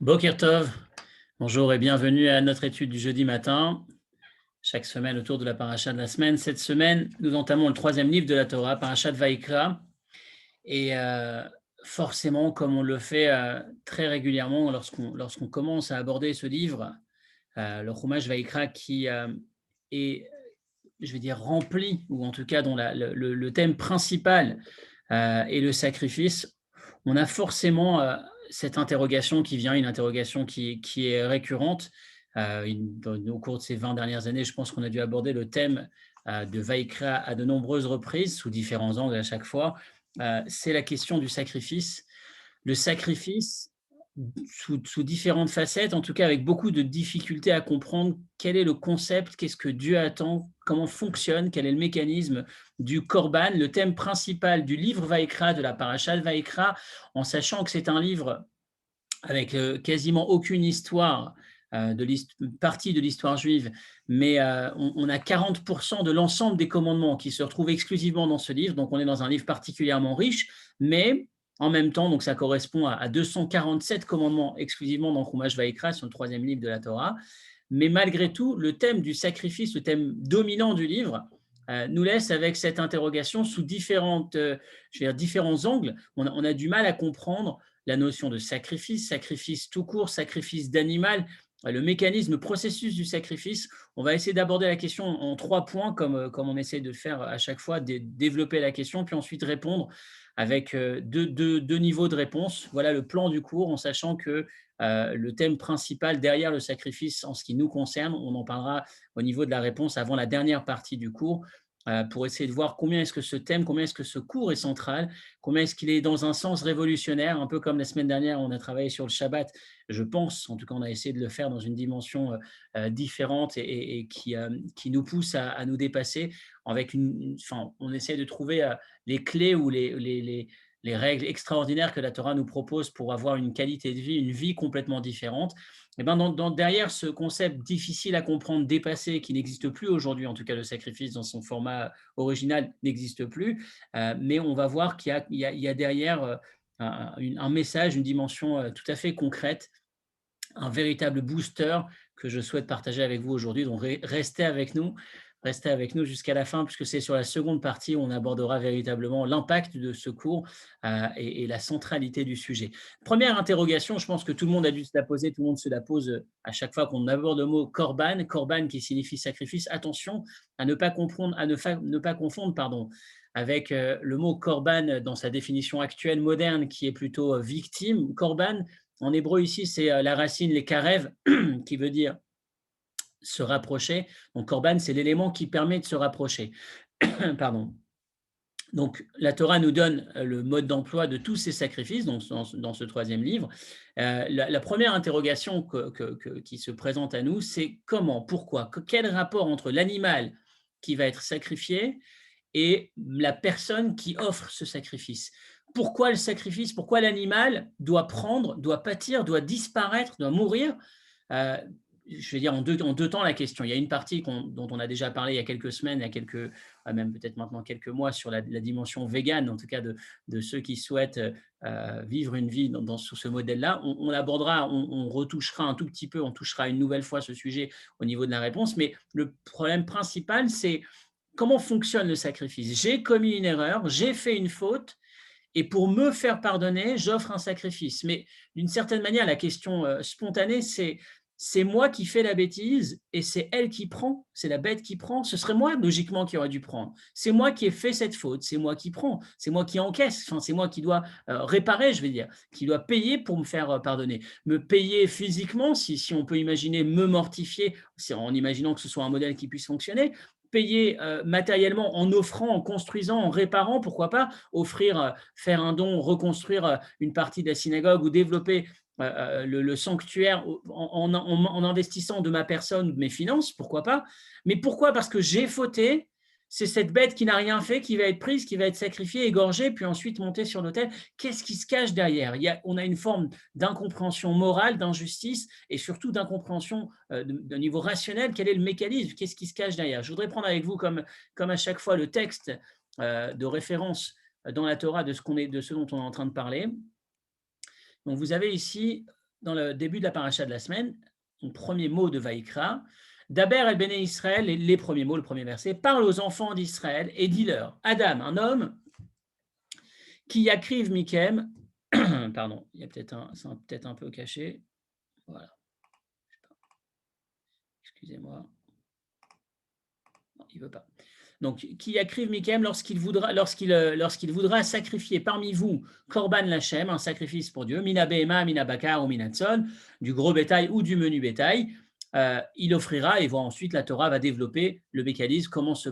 Boker Tov, bonjour et bienvenue à notre étude du jeudi matin, chaque semaine autour de la paracha de la semaine. Cette semaine, nous entamons le troisième livre de la Torah, paracha de Vaïkra, et forcément, comme on le fait très régulièrement lorsqu'on commence à aborder ce livre, le Chumash Vaïkra qui est, je vais dire, rempli, ou en tout cas dont le thème principal est le sacrifice, on a forcément cette interrogation qui vient, une interrogation qui est récurrente. Au cours de ces 20 dernières années, je pense qu'on a dû aborder le thème de Vaïkra à de nombreuses reprises, sous différents angles à chaque fois. C'est la question du sacrifice. Le sacrifice, sous différentes facettes, en tout cas avec beaucoup de difficultés à comprendre quel est le concept, qu'est-ce que Dieu attend, comment fonctionne, quel est le mécanisme du Korban, le thème principal du livre Vaïkra, de la paracha de Vaïkra, en sachant que c'est un livre avec quasiment aucune histoire, partie de l'histoire juive, mais on a 40% de l'ensemble des commandements qui se retrouvent exclusivement dans ce livre, donc on est dans un livre particulièrement riche, mais en même temps, donc ça correspond à 247 commandements exclusivement dans Chumash Vaïkra, sur le troisième livre de la Torah, mais malgré tout, le thème du sacrifice, le thème dominant du livre, nous laisse avec cette interrogation sous différents angles. On a du mal à comprendre la notion de sacrifice, sacrifice tout court, sacrifice d'animal, le mécanisme, le processus du sacrifice. On va essayer d'aborder la question en 3 points, comme on essaie de faire à chaque fois, développer la question, puis ensuite répondre avec deux niveaux de réponse. Voilà le plan du cours, en sachant que le thème principal derrière le sacrifice, en ce qui nous concerne, on en parlera au niveau de la réponse avant la dernière partie du cours, pour essayer de voir combien est-ce que ce thème, combien est-ce que ce cours est central, combien est-ce qu'il est dans un sens révolutionnaire, un peu comme la semaine dernière, on a travaillé sur le Shabbat, je pense, en tout cas on a essayé de le faire dans une dimension différente et qui nous pousse à nous dépasser, enfin, on essaie de trouver les clés ou les règles extraordinaires que la Torah nous propose pour avoir une qualité de vie, une vie complètement différente. Et ben derrière ce concept difficile à comprendre, dépassé, qui n'existe plus aujourd'hui, en tout cas le sacrifice dans son format original n'existe plus, mais on va voir qu'il y a derrière un message, une dimension tout à fait concrète, un véritable booster que je souhaite partager avec vous aujourd'hui. Donc restez avec nous jusqu'à la fin, puisque c'est sur la seconde partie où on abordera véritablement l'impact de ce cours et la centralité du sujet. Première interrogation, je pense que tout le monde a dû se la poser, tout le monde se la pose à chaque fois qu'on aborde le mot korban, korban qui signifie sacrifice. Attention à ne pas comprendre, ne pas confondre, pardon, avec le mot korban dans sa définition actuelle moderne qui est plutôt victime. Korban, en hébreu ici, c'est la racine les karev, qui veut dire se rapprocher. Donc korban, c'est l'élément qui permet de se rapprocher. Pardon. Donc la Torah nous donne le mode d'emploi de tous ces sacrifices dans ce troisième livre. La première interrogation qui se présente à nous, c'est comment, pourquoi, quel rapport entre l'animal qui va être sacrifié et la personne qui offre ce sacrifice. Pourquoi le sacrifice? Pourquoi l'animal doit prendre, doit pâtir, doit disparaître, doit mourir? Euh, je vais dire en deux temps la question. Il y a une partie dont on a déjà parlé il y a quelques semaines, même peut-être maintenant quelques mois, sur la dimension végane, en tout cas de ceux qui souhaitent vivre une vie sous ce modèle-là. On abordera, on retouchera un tout petit peu, on touchera une nouvelle fois ce sujet au niveau de la réponse, mais le problème principal, c'est comment fonctionne le sacrifice? J'ai commis une erreur, j'ai fait une faute, et pour me faire pardonner, j'offre un sacrifice. Mais d'une certaine manière, la question spontanée, c'est moi qui fais la bêtise et c'est elle qui prend, c'est la bête qui prend. Ce serait moi, logiquement, qui aurait dû prendre. C'est moi qui ai fait cette faute, c'est moi qui prends, c'est moi qui encaisse, enfin, c'est moi qui dois réparer, je vais dire, qui dois payer pour me faire pardonner. Me payer physiquement, si on peut imaginer me mortifier, en imaginant que ce soit un modèle qui puisse fonctionner, payer matériellement en offrant, en construisant, en réparant, pourquoi pas, offrir, faire un don, reconstruire une partie de la synagogue ou développer le sanctuaire en investissant de ma personne ou de mes finances, pourquoi pas. Mais pourquoi? Parce que j'ai fauté, c'est cette bête qui n'a rien fait qui va être prise, qui va être sacrifiée, égorgée, puis ensuite montée sur l'autel. Qu'est-ce qui se cache derrière? On a une forme d'incompréhension morale, d'injustice et surtout d'incompréhension d'un niveau rationnel. Quel est le mécanisme? Qu'est-ce qui se cache derrière? Je voudrais prendre avec vous, comme à chaque fois, le texte de référence dans la Torah de ce dont on est en train de parler. Donc vous avez ici dans le début de la paracha de la semaine, le premier mot de Vaïkra, Daber el Béné Israël, les premiers mots, le premier verset, parle aux enfants d'Israël et dis-leur, Adam, un homme qui yakriv mikem, pardon, il y a c'est peut-être un peu caché, voilà, excusez-moi, non, il veut pas. Donc, qui yakriv mikem lorsqu'il voudra sacrifier parmi vous korban lachem, un sacrifice pour Dieu, mina behema, mina bakar ou mina tzon, du gros bétail ou du menu bétail, il offrira et voit ensuite la Torah va développer le mécanisme, comment se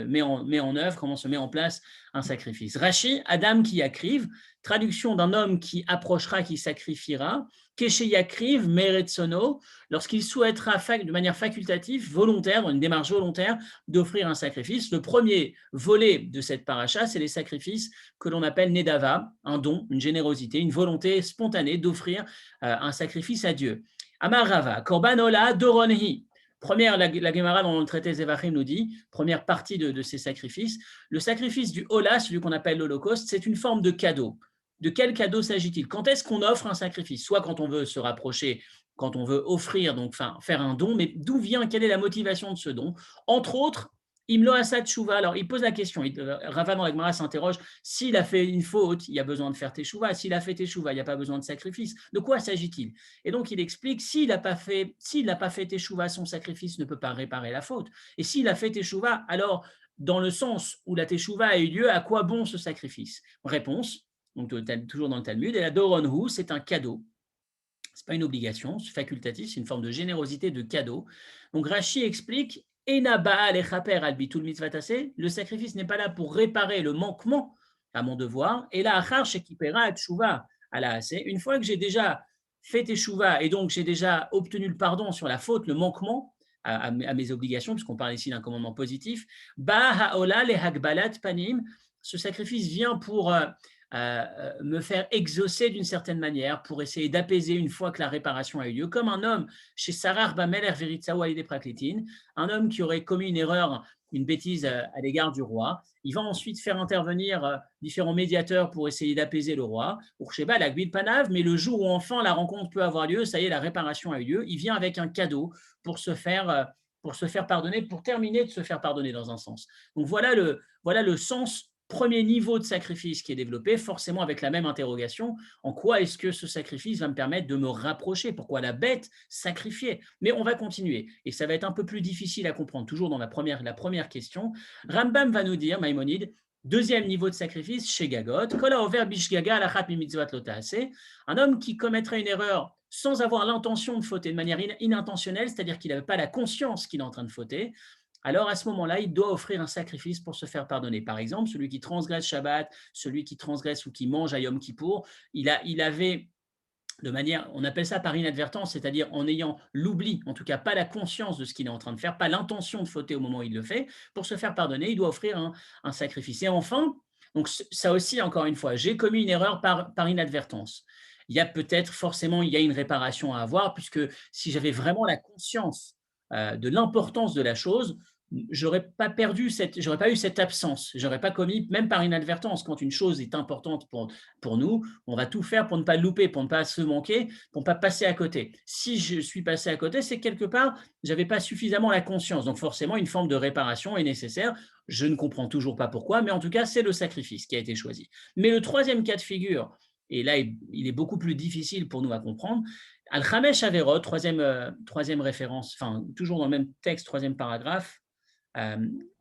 met en œuvre, comment se met en place un sacrifice. Rashi, Adam qui yakriv, traduction d'un homme qui approchera, qui sacrifiera, keshe yakriv meretsono, lorsqu'il souhaitera de manière facultative, volontaire, dans une démarche volontaire, d'offrir un sacrifice. Le premier volet de cette paracha, c'est les sacrifices que l'on appelle nedava, un don, une générosité, une volonté spontanée d'offrir un sacrifice à Dieu. Amar Rava, korban ola doronhi. Première, la Gemara dans le traité Zevachim nous dit, première partie de ces sacrifices, le sacrifice du Ola, celui qu'on appelle l'Holocauste, c'est une forme de cadeau. De quel cadeau s'agit-il? Quand est-ce qu'on offre un sacrifice? Soit quand on veut se rapprocher, quand on veut offrir, donc faire un don, mais d'où vient, quelle est la motivation de ce don? Entre autres, Imlo Asad Chouva. Alors, il pose la question, Rava dans la Gemara s'interroge, s'il a fait une faute, il y a besoin de faire teshuva. S'il a fait teshuva, il n'y a pas besoin de sacrifice. De quoi s'agit-il? Et donc, il explique, s'il n'a pas fait teshuva, son sacrifice ne peut pas réparer la faute. Et s'il a fait teshuva, alors, dans le sens où la teshuva a eu lieu, à quoi bon ce sacrifice? Réponse, donc toujours dans le Talmud, et la Doronhu, c'est un cadeau. Ce n'est pas une obligation, c'est facultatif, c'est une forme de générosité, de cadeau. Donc, Rashi explique, le sacrifice n'est pas là pour réparer le manquement à mon devoir. Et là, une fois que j'ai déjà fait teshuva et donc j'ai déjà obtenu le pardon sur la faute, le manquement à mes obligations, puisqu'on parle ici d'un commandement positif, ce sacrifice vient pour me faire exaucer d'une certaine manière, pour essayer d'apaiser une fois que la réparation a eu lieu, comme un homme chez Sarar Bameler Veritzaou Alide Praklitin, un homme qui aurait commis une erreur, une bêtise à l'égard du roi. Il va ensuite faire intervenir différents médiateurs pour essayer d'apaiser le roi. Ursheba la Gbil Panav, mais le jour où enfin la rencontre peut avoir lieu, ça y est, la réparation a eu lieu, il vient avec un cadeau pour se faire pardonner, pour terminer de se faire pardonner dans un sens. Donc voilà le sens. Premier niveau de sacrifice qui est développé, forcément avec la même interrogation, en quoi est-ce que ce sacrifice va me permettre de me rapprocher? Pourquoi la bête sacrifiée? Mais on va continuer, et ça va être un peu plus difficile à comprendre, toujours dans la première question. Rambam va nous dire, Maïmonide, deuxième niveau de sacrifice, chez Gagot, un homme qui commettrait une erreur sans avoir l'intention de fauter, de manière inintentionnelle, c'est-à-dire qu'il n'avait pas la conscience qu'il est en train de fauter, alors à ce moment-là, il doit offrir un sacrifice pour se faire pardonner. Par exemple, celui qui transgresse Shabbat, celui qui transgresse ou qui mange à Yom Kippour, il avait de manière, on appelle ça par inadvertance, c'est-à-dire en ayant l'oubli, en tout cas pas la conscience de ce qu'il est en train de faire, pas l'intention de fauter au moment où il le fait, pour se faire pardonner, il doit offrir un sacrifice. Et enfin, donc ça aussi, encore une fois, j'ai commis une erreur par inadvertance. Il y a peut-être forcément, il y a une réparation à avoir, puisque si j'avais vraiment la conscience de l'importance de la chose, j'aurais pas eu cette absence, j'aurais pas commis, même par inadvertance, quand une chose est importante pour nous, on va tout faire pour ne pas louper, pour ne pas se manquer, pour ne pas passer à côté. Si je suis passé à côté, c'est quelque part, j'avais pas suffisamment la conscience, donc forcément une forme de réparation est nécessaire. Je ne comprends toujours pas pourquoi, mais en tout cas, c'est le sacrifice qui a été choisi. Mais le troisième cas de figure, et là, il est beaucoup plus difficile pour nous à comprendre, Al-Khamesh Averot, troisième référence, enfin, toujours dans le même texte, troisième paragraphe,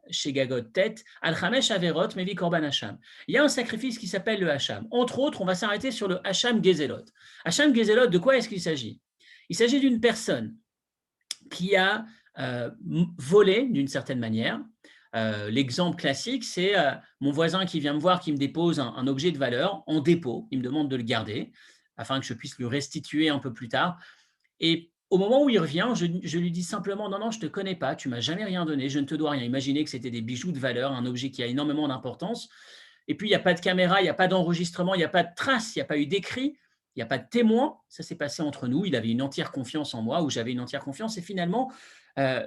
chez Gagot tête, Al-Khamesh Averot, Mevi Korban Hacham. Il y a un sacrifice qui s'appelle le Hacham. Entre autres, on va s'arrêter sur le Hacham Gezelot. Hacham Gezelot, de quoi est-ce qu'il s'agit? Il s'agit d'une personne qui a volé d'une certaine manière. L'exemple classique, c'est mon voisin qui vient me voir, qui me dépose un objet de valeur en dépôt. Il me demande de le garder afin que je puisse le restituer un peu plus tard. Et au moment où il revient, je lui dis simplement « Non, non, je ne te connais pas, tu ne m'as jamais rien donné, je ne te dois rien. » Imaginez que c'était des bijoux de valeur, un objet qui a énormément d'importance. Et puis, il n'y a pas de caméra, il n'y a pas d'enregistrement, il n'y a pas de trace, il n'y a pas eu d'écrit, il n'y a pas de témoin. Ça s'est passé entre nous. Il avait une entière confiance en moi, ou j'avais une entière confiance. Et finalement,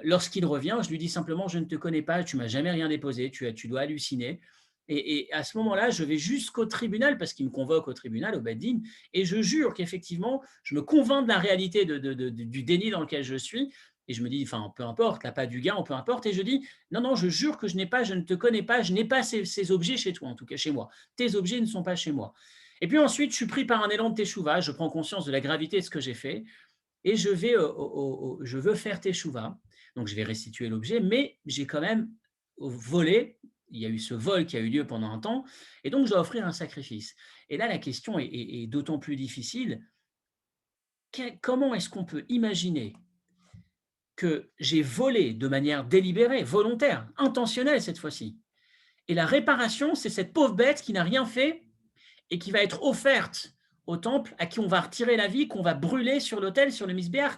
lorsqu'il revient, je lui dis simplement « Je ne te connais pas, tu ne m'as jamais rien déposé, tu dois halluciner. » Et à ce moment-là, je vais jusqu'au tribunal, parce qu'il me convoque au tribunal, au Beddin, et je jure qu'effectivement, je me convainc de la réalité du déni dans lequel je suis, et je me dis, enfin, peu importe, l'appât du gain, peu importe, et je dis, non, non, je jure que je n'ai pas, je ne te connais pas, je n'ai pas ces objets chez toi, en tout cas chez moi. Tes objets ne sont pas chez moi. Et puis ensuite, je suis pris par un élan de teshuva, je prends conscience de la gravité de ce que j'ai fait, et je veux faire teshuva, donc je vais restituer l'objet, mais j'ai quand même volé, il y a eu ce vol qui a eu lieu pendant un temps, et donc je dois offrir un sacrifice. Et là, la question est d'autant plus difficile. Comment est-ce qu'on peut imaginer que j'ai volé de manière délibérée, volontaire, intentionnelle cette fois-ci, et la réparation, c'est cette pauvre bête qui n'a rien fait et qui va être offerte au temple, à qui on va retirer la vie, qu'on va brûler sur l'autel, sur le misbéach.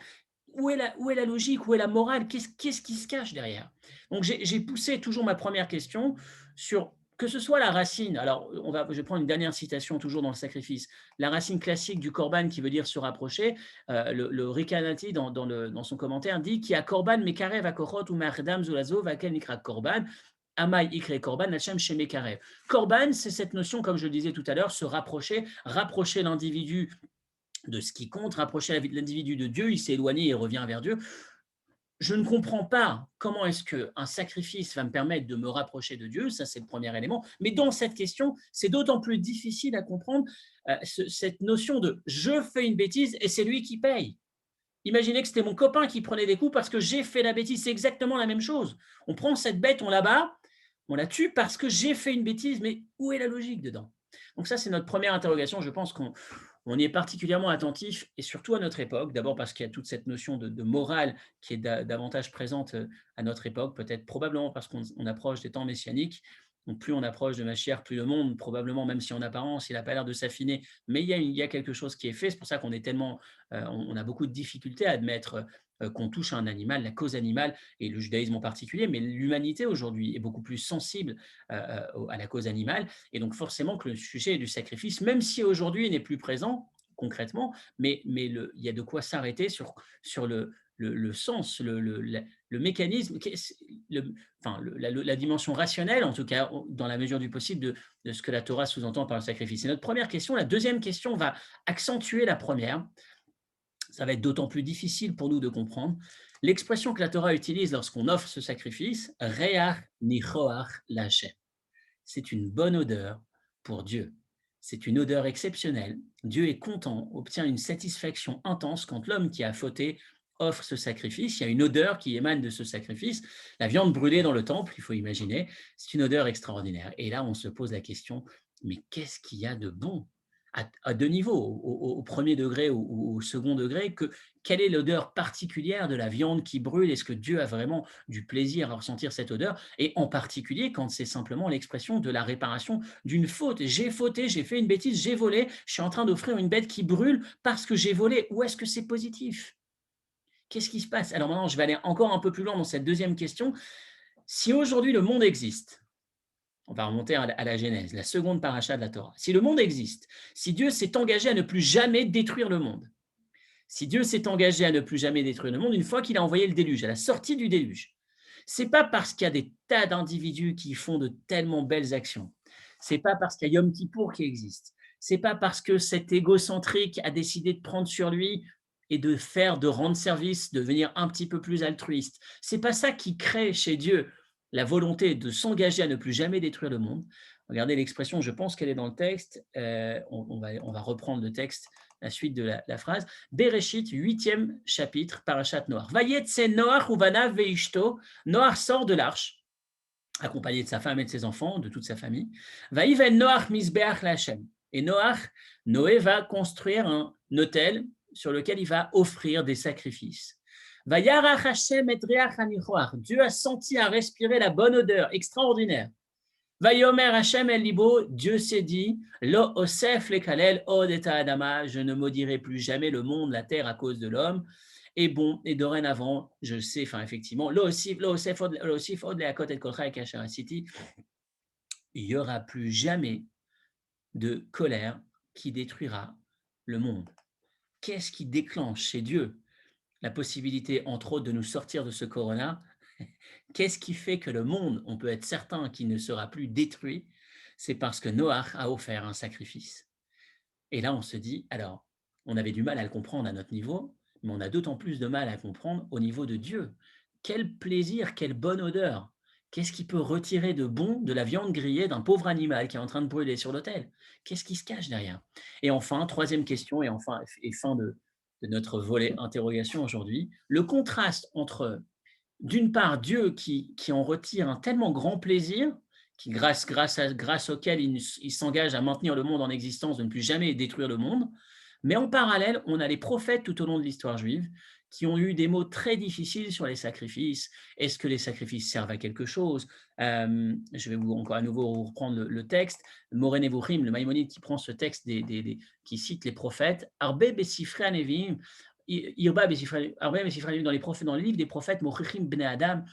Où est la logique, où est la morale, qu'est-ce qui se cache derrière? Donc j'ai poussé toujours ma première question sur que ce soit la racine. Alors je vais prendre une dernière citation toujours dans le sacrifice. La racine classique du korban qui veut dire se rapprocher. Le Rikanati dans son commentaire dit qui a korban mekarev akochot ou ma'ardam zulazo vakel nikra korban. Amai ikre korban Hashem shemekarev. Korban, c'est cette notion, comme je le disais tout à l'heure, se rapprocher, rapprocher l'individu de ce qui compte, rapprocher l'individu de Dieu, il s'est éloigné, il revient vers Dieu. Je ne comprends pas comment est-ce qu'un sacrifice va me permettre de me rapprocher de Dieu, ça c'est le premier élément, mais dans cette question, c'est d'autant plus difficile à comprendre cette notion de je fais une bêtise et c'est lui qui paye. Imaginez que c'était mon copain qui prenait des coups parce que j'ai fait la bêtise, c'est exactement la même chose. On prend cette bête, on la bat, on la tue parce que j'ai fait une bêtise, mais où est la logique dedans? Donc ça, c'est notre première interrogation. Je pense qu'on y est particulièrement attentif, et surtout à notre époque. D'abord parce qu'il y a toute cette notion de morale qui est davantage présente à notre époque, peut-être probablement parce qu'on approche des temps messianiques. Donc plus on approche de Machiavel, plus le monde, probablement, même si en apparence, il n'a pas l'air de s'affiner, mais il y a quelque chose qui est fait. C'est pour ça qu'on est tellement, on a beaucoup de difficultés à admettre qu'on touche à un animal, la cause animale, et le judaïsme en particulier, mais l'humanité aujourd'hui est beaucoup plus sensible à la cause animale, et donc forcément que le sujet du sacrifice, même si aujourd'hui il n'est plus présent concrètement, il y a de quoi s'arrêter sur le sens, le mécanisme, la dimension rationnelle, en tout cas dans la mesure du possible, de ce que la Torah sous-entend par le sacrifice. C'est notre première question. La deuxième question va accentuer la première. Ça va être d'autant plus difficile pour nous de comprendre. L'expression que la Torah utilise lorsqu'on offre ce sacrifice, Reach nichoach lachem, c'est une bonne odeur pour Dieu. C'est une odeur exceptionnelle. Dieu est content, obtient une satisfaction intense quand l'homme qui a fauté offre ce sacrifice. Il y a une odeur qui émane de ce sacrifice. La viande brûlée dans le temple, il faut imaginer, c'est une odeur extraordinaire. Et là, on se pose la question, mais qu'est-ce qu'il y a de bon à deux niveaux, au premier degré ou au second degré, quelle est l'odeur particulière de la viande qui brûle? Est-ce que Dieu a vraiment du plaisir à ressentir cette odeur? Et en particulier quand c'est simplement l'expression de la réparation d'une faute. J'ai fauté, j'ai fait une bêtise, j'ai volé, je suis en train d'offrir une bête qui brûle parce que j'ai volé. Où est-ce que c'est positif? Qu'est-ce qui se passe? Alors maintenant, je vais aller encore un peu plus loin dans cette deuxième question. Si aujourd'hui le monde existe, on va remonter à la Genèse, la seconde paracha de la Torah. Si le monde existe, si Dieu s'est engagé à ne plus jamais détruire le monde, si Dieu s'est engagé à ne plus jamais détruire le monde, une fois qu'il a envoyé le déluge, à la sortie du déluge, c'est pas parce qu'il y a des tas d'individus qui font de tellement belles actions. C'est pas parce qu'il y a Yom Kippour qui existe. C'est pas parce que cet égocentrique a décidé de prendre sur lui et de rendre service, de devenir un petit peu plus altruiste. C'est pas ça qui crée chez Dieu la volonté de s'engager à ne plus jamais détruire le monde. Regardez l'expression, je pense qu'elle est dans le texte. On va reprendre le texte, la suite de la phrase. Bereshit, 8e chapitre, Parashat Noach. Vayetse Noach uvanav veishto. Noach sort de l'arche, accompagné de sa femme et de ses enfants, de toute sa famille. Vaïven Noach misbeach lachem. Et Noé va construire un autel sur lequel il va offrir des sacrifices. Vayarach Hashem et reach hanichoach. Dieu a senti à respirer la bonne odeur extraordinaire. Vayomer Hashem el libo, Dieu s'est dit, lo osef le kalel od et adama, je ne maudirai plus jamais le monde, la terre à cause de l'homme. Et bon, et dorénavant, je sais, enfin effectivement, lo osef od le akot et kolcha et kasher city, il n'y aura plus jamais de colère qui détruira le monde. Qu'est-ce qui déclenche chez Dieu la possibilité, entre autres, de nous sortir de ce corona? Qu'est-ce qui fait que le monde, on peut être certain qu'il ne sera plus détruit? C'est parce que Noach a offert un sacrifice. Et là, on se dit, alors, on avait du mal à le comprendre à notre niveau, mais on a d'autant plus de mal à comprendre au niveau de Dieu. Quel plaisir, quelle bonne odeur. Qu'est-ce qui peut retirer de bon de la viande grillée d'un pauvre animal qui est en train de brûler sur l'autel? Qu'est-ce qui se cache derrière? Et enfin, troisième question, et fin de notre volet interrogation aujourd'hui, le contraste entre d'une part, Dieu qui en retire un tellement grand plaisir, qui grâce auquel il s'engage à maintenir le monde en existence, de ne plus jamais détruire le monde. Mais en parallèle, on a les prophètes tout au long de l'histoire juive qui ont eu des mots très difficiles sur les sacrifices. Est-ce que les sacrifices servent à quelque chose? Je vais vous encore à nouveau vous reprendre le texte. Moreh Nevuchim, le Maïmonide qui prend ce texte qui cite les prophètes. Arbe besifrei hanevim, Irba besifrei dans dans les livres des prophètes, Mochichim bnei Adam,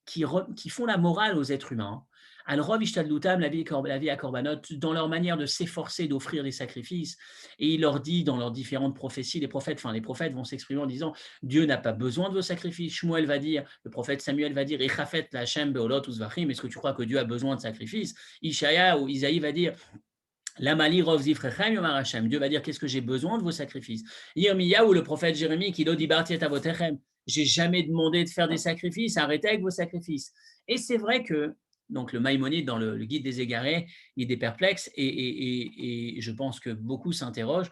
qui font la morale aux êtres humains. Al Rov Ishtadlutam, la vie à Korbanot, dans leur manière de s'efforcer d'offrir des sacrifices. Et il leur dit dans leurs différentes prophéties, les prophètes vont s'exprimer en disant Dieu n'a pas besoin de vos sacrifices. Shmuel va dire, le prophète Samuel va dire Echafet la Hashem beolot uzvachim, est-ce que tu crois que Dieu a besoin de sacrifices? Ishaya ou Isaïe va dire L'amali rov zifrechem yomar Hashem. Dieu va dire qu'est-ce que j'ai besoin de vos sacrifices. Yirmiyahu ou le prophète Jérémie qui dit Bartiet avotechem. J'ai jamais demandé de faire des sacrifices, arrêtez avec vos sacrifices. Et c'est vrai que donc le Maïmonide dans le guide des égarés, il est perplexe et je pense que beaucoup s'interrogent.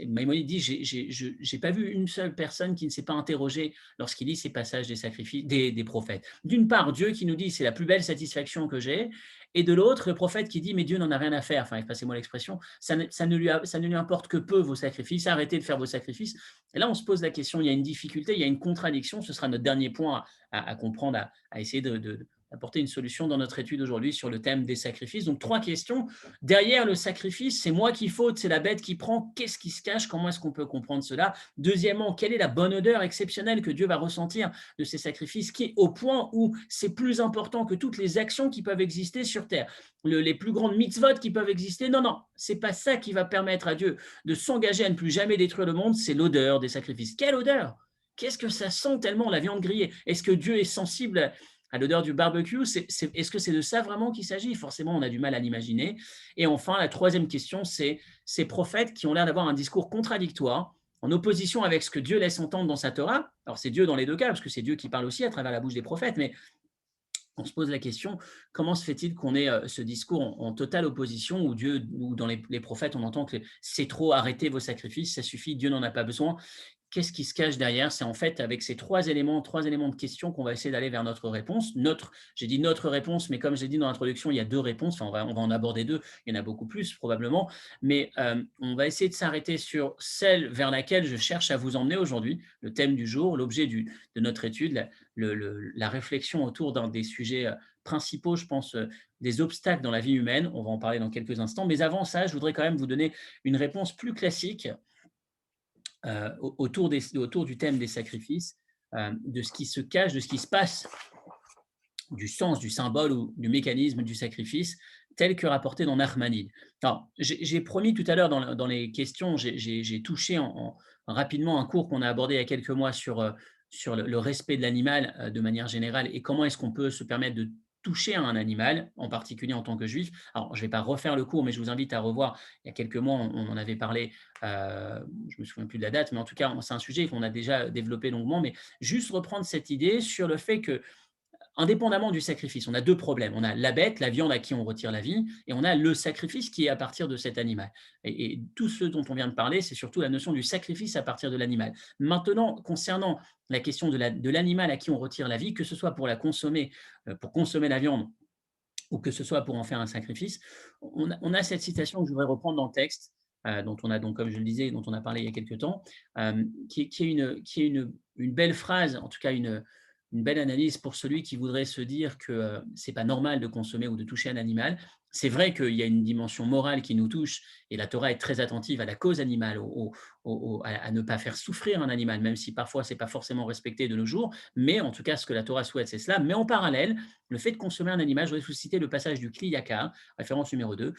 Maïmonide dit je n'ai pas vu une seule personne qui ne s'est pas interrogée lorsqu'il lit ces passages des sacrifices des prophètes. D'une part, Dieu qui nous dit c'est la plus belle satisfaction que j'ai, et de l'autre, le prophète qui dit mais Dieu n'en a rien à faire, enfin passez-moi l'expression, ça ne lui importe que peu vos sacrifices, arrêtez de faire vos sacrifices. Et là, on se pose la question, il y a une difficulté, il y a une contradiction, ce sera notre dernier point à comprendre, à essayer d'apporter une solution dans notre étude aujourd'hui sur le thème des sacrifices. Donc, trois questions. Derrière le sacrifice, c'est moi qui faute, c'est la bête qui prend. Qu'est-ce qui se cache? Comment est-ce qu'on peut comprendre cela? Deuxièmement, quelle est la bonne odeur exceptionnelle que Dieu va ressentir de ces sacrifices, qui est au point où c'est plus important que toutes les actions qui peuvent exister sur terre, les plus grandes mitzvot qui peuvent exister? Non, non, c'est pas ça qui va permettre à Dieu de s'engager à ne plus jamais détruire le monde, c'est l'odeur des sacrifices. Quelle odeur? Qu'est-ce que ça sent tellement la viande grillée? Est-ce que Dieu est sensible à l'odeur du barbecue? Est-ce que c'est de ça vraiment qu'il s'agit? Forcément, on a du mal à l'imaginer. Et enfin, la troisième question, c'est ces prophètes qui ont l'air d'avoir un discours contradictoire, en opposition avec ce que Dieu laisse entendre dans sa Torah. Alors, c'est Dieu dans les deux cas, parce que c'est Dieu qui parle aussi à travers la bouche des prophètes, mais on se pose la question, comment se fait-il qu'on ait ce discours en totale opposition, où Dieu, ou dans les prophètes, on entend que c'est trop, arrêtez vos sacrifices, ça suffit, Dieu n'en a pas besoin. Qu'est-ce qui se cache derrière? C'est en fait avec ces trois éléments de question qu'on va essayer d'aller vers notre réponse. J'ai dit notre réponse, mais comme j'ai dit dans l'introduction, il y a deux réponses. Enfin, on va en aborder deux. Il y en a beaucoup plus probablement. Mais on va essayer de s'arrêter sur celle vers laquelle je cherche à vous emmener aujourd'hui, le thème du jour, l'objet de notre étude, la réflexion autour d'un des sujets principaux, je pense, des obstacles dans la vie humaine. On va en parler dans quelques instants. Mais avant ça, je voudrais quand même vous donner une réponse plus classique autour du thème des sacrifices, de ce qui se cache, de ce qui se passe, du sens, du symbole ou du mécanisme du sacrifice, tel que rapporté dans Nachmanide. Alors, j'ai promis tout à l'heure dans les questions, j'ai touché rapidement un cours qu'on a abordé il y a quelques mois sur le respect de l'animal de manière générale et comment est-ce qu'on peut se permettre de toucher à un animal, en particulier en tant que juif. Alors, je ne vais pas refaire le cours, mais je vous invite à revoir. Il y a quelques mois, on en avait parlé, je ne me souviens plus de la date, mais en tout cas, c'est un sujet qu'on a déjà développé longuement, mais juste reprendre cette idée sur le fait que indépendamment du sacrifice, on a deux problèmes. On a la bête, la viande à qui on retire la vie, et on a le sacrifice qui est à partir de cet animal. Et tout ce dont on vient de parler, c'est surtout la notion du sacrifice à partir de l'animal. Maintenant, concernant la question de l'animal à qui on retire la vie, que ce soit pour la consommer, pour consommer la viande, ou que ce soit pour en faire un sacrifice, on a cette citation que je voudrais reprendre dans le texte, dont on a donc, comme je le disais, dont on a parlé il y a quelques temps, qui est une belle phrase, en tout cas une belle analyse pour celui qui voudrait se dire que c'est pas normal de consommer ou de toucher un animal. C'est vrai qu'il y a une dimension morale qui nous touche, et la Torah est très attentive à la cause animale, à ne pas faire souffrir un animal, même si parfois c'est pas forcément respecté de nos jours, mais en tout cas ce que la Torah souhaite, c'est cela. Mais en parallèle, le fait de consommer un animal, je voudrais vous citer le passage du Kli Yakar, référence numéro 2.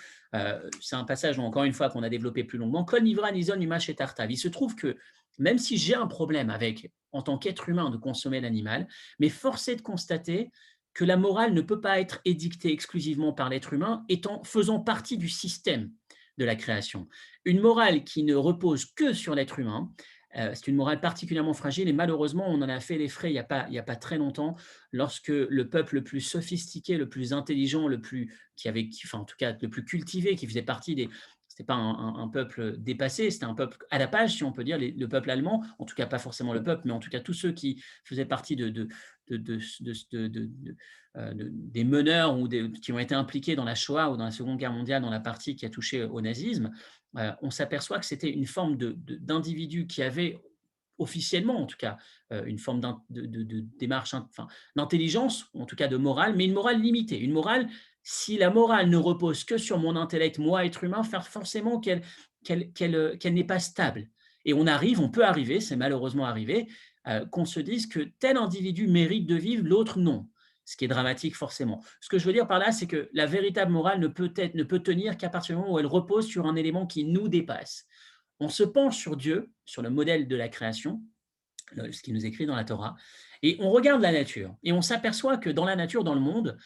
C'est un passage, encore une fois, qu'on a développé plus longuement. Kol nivra nizon imash et tartav. Il se trouve que même si j'ai un problème avec, en tant qu'être humain, de consommer l'animal, mais force est de constater que la morale ne peut pas être édictée exclusivement par l'être humain, faisant partie du système de la création. Une morale qui ne repose que sur l'être humain, c'est une morale particulièrement fragile et malheureusement, on en a fait les frais il y a pas très longtemps, lorsque le peuple le plus sophistiqué, le plus intelligent, enfin, en tout cas le plus cultivé, qui faisait partie des, c'était pas un peuple dépassé, c'était un peuple à la page, si on peut dire, le peuple allemand, en tout cas pas forcément le peuple, mais en tout cas tous ceux qui faisaient partie des meneurs qui ont été impliqués dans la Shoah ou dans la Seconde Guerre mondiale, dans la partie qui a touché au nazisme, on s'aperçoit que c'était une forme d'individu qui avait officiellement, en tout cas, une forme de démarche, enfin, d'intelligence, ou en tout cas de morale, mais une morale limitée. Une morale, si la morale ne repose que sur mon intellect, moi, être humain, faire forcément qu'elle n'est pas stable. Et on peut arriver, c'est malheureusement arrivé, qu'on se dise que tel individu mérite de vivre, l'autre non. Ce qui est dramatique forcément. Ce que je veux dire par là, c'est que la véritable morale ne peut tenir qu'à partir du moment où elle repose sur un élément qui nous dépasse. On se penche sur Dieu, sur le modèle de la création, ce qui nous est écrit dans la Torah, et on regarde la nature. Et on s'aperçoit que dans la nature, dans le monde,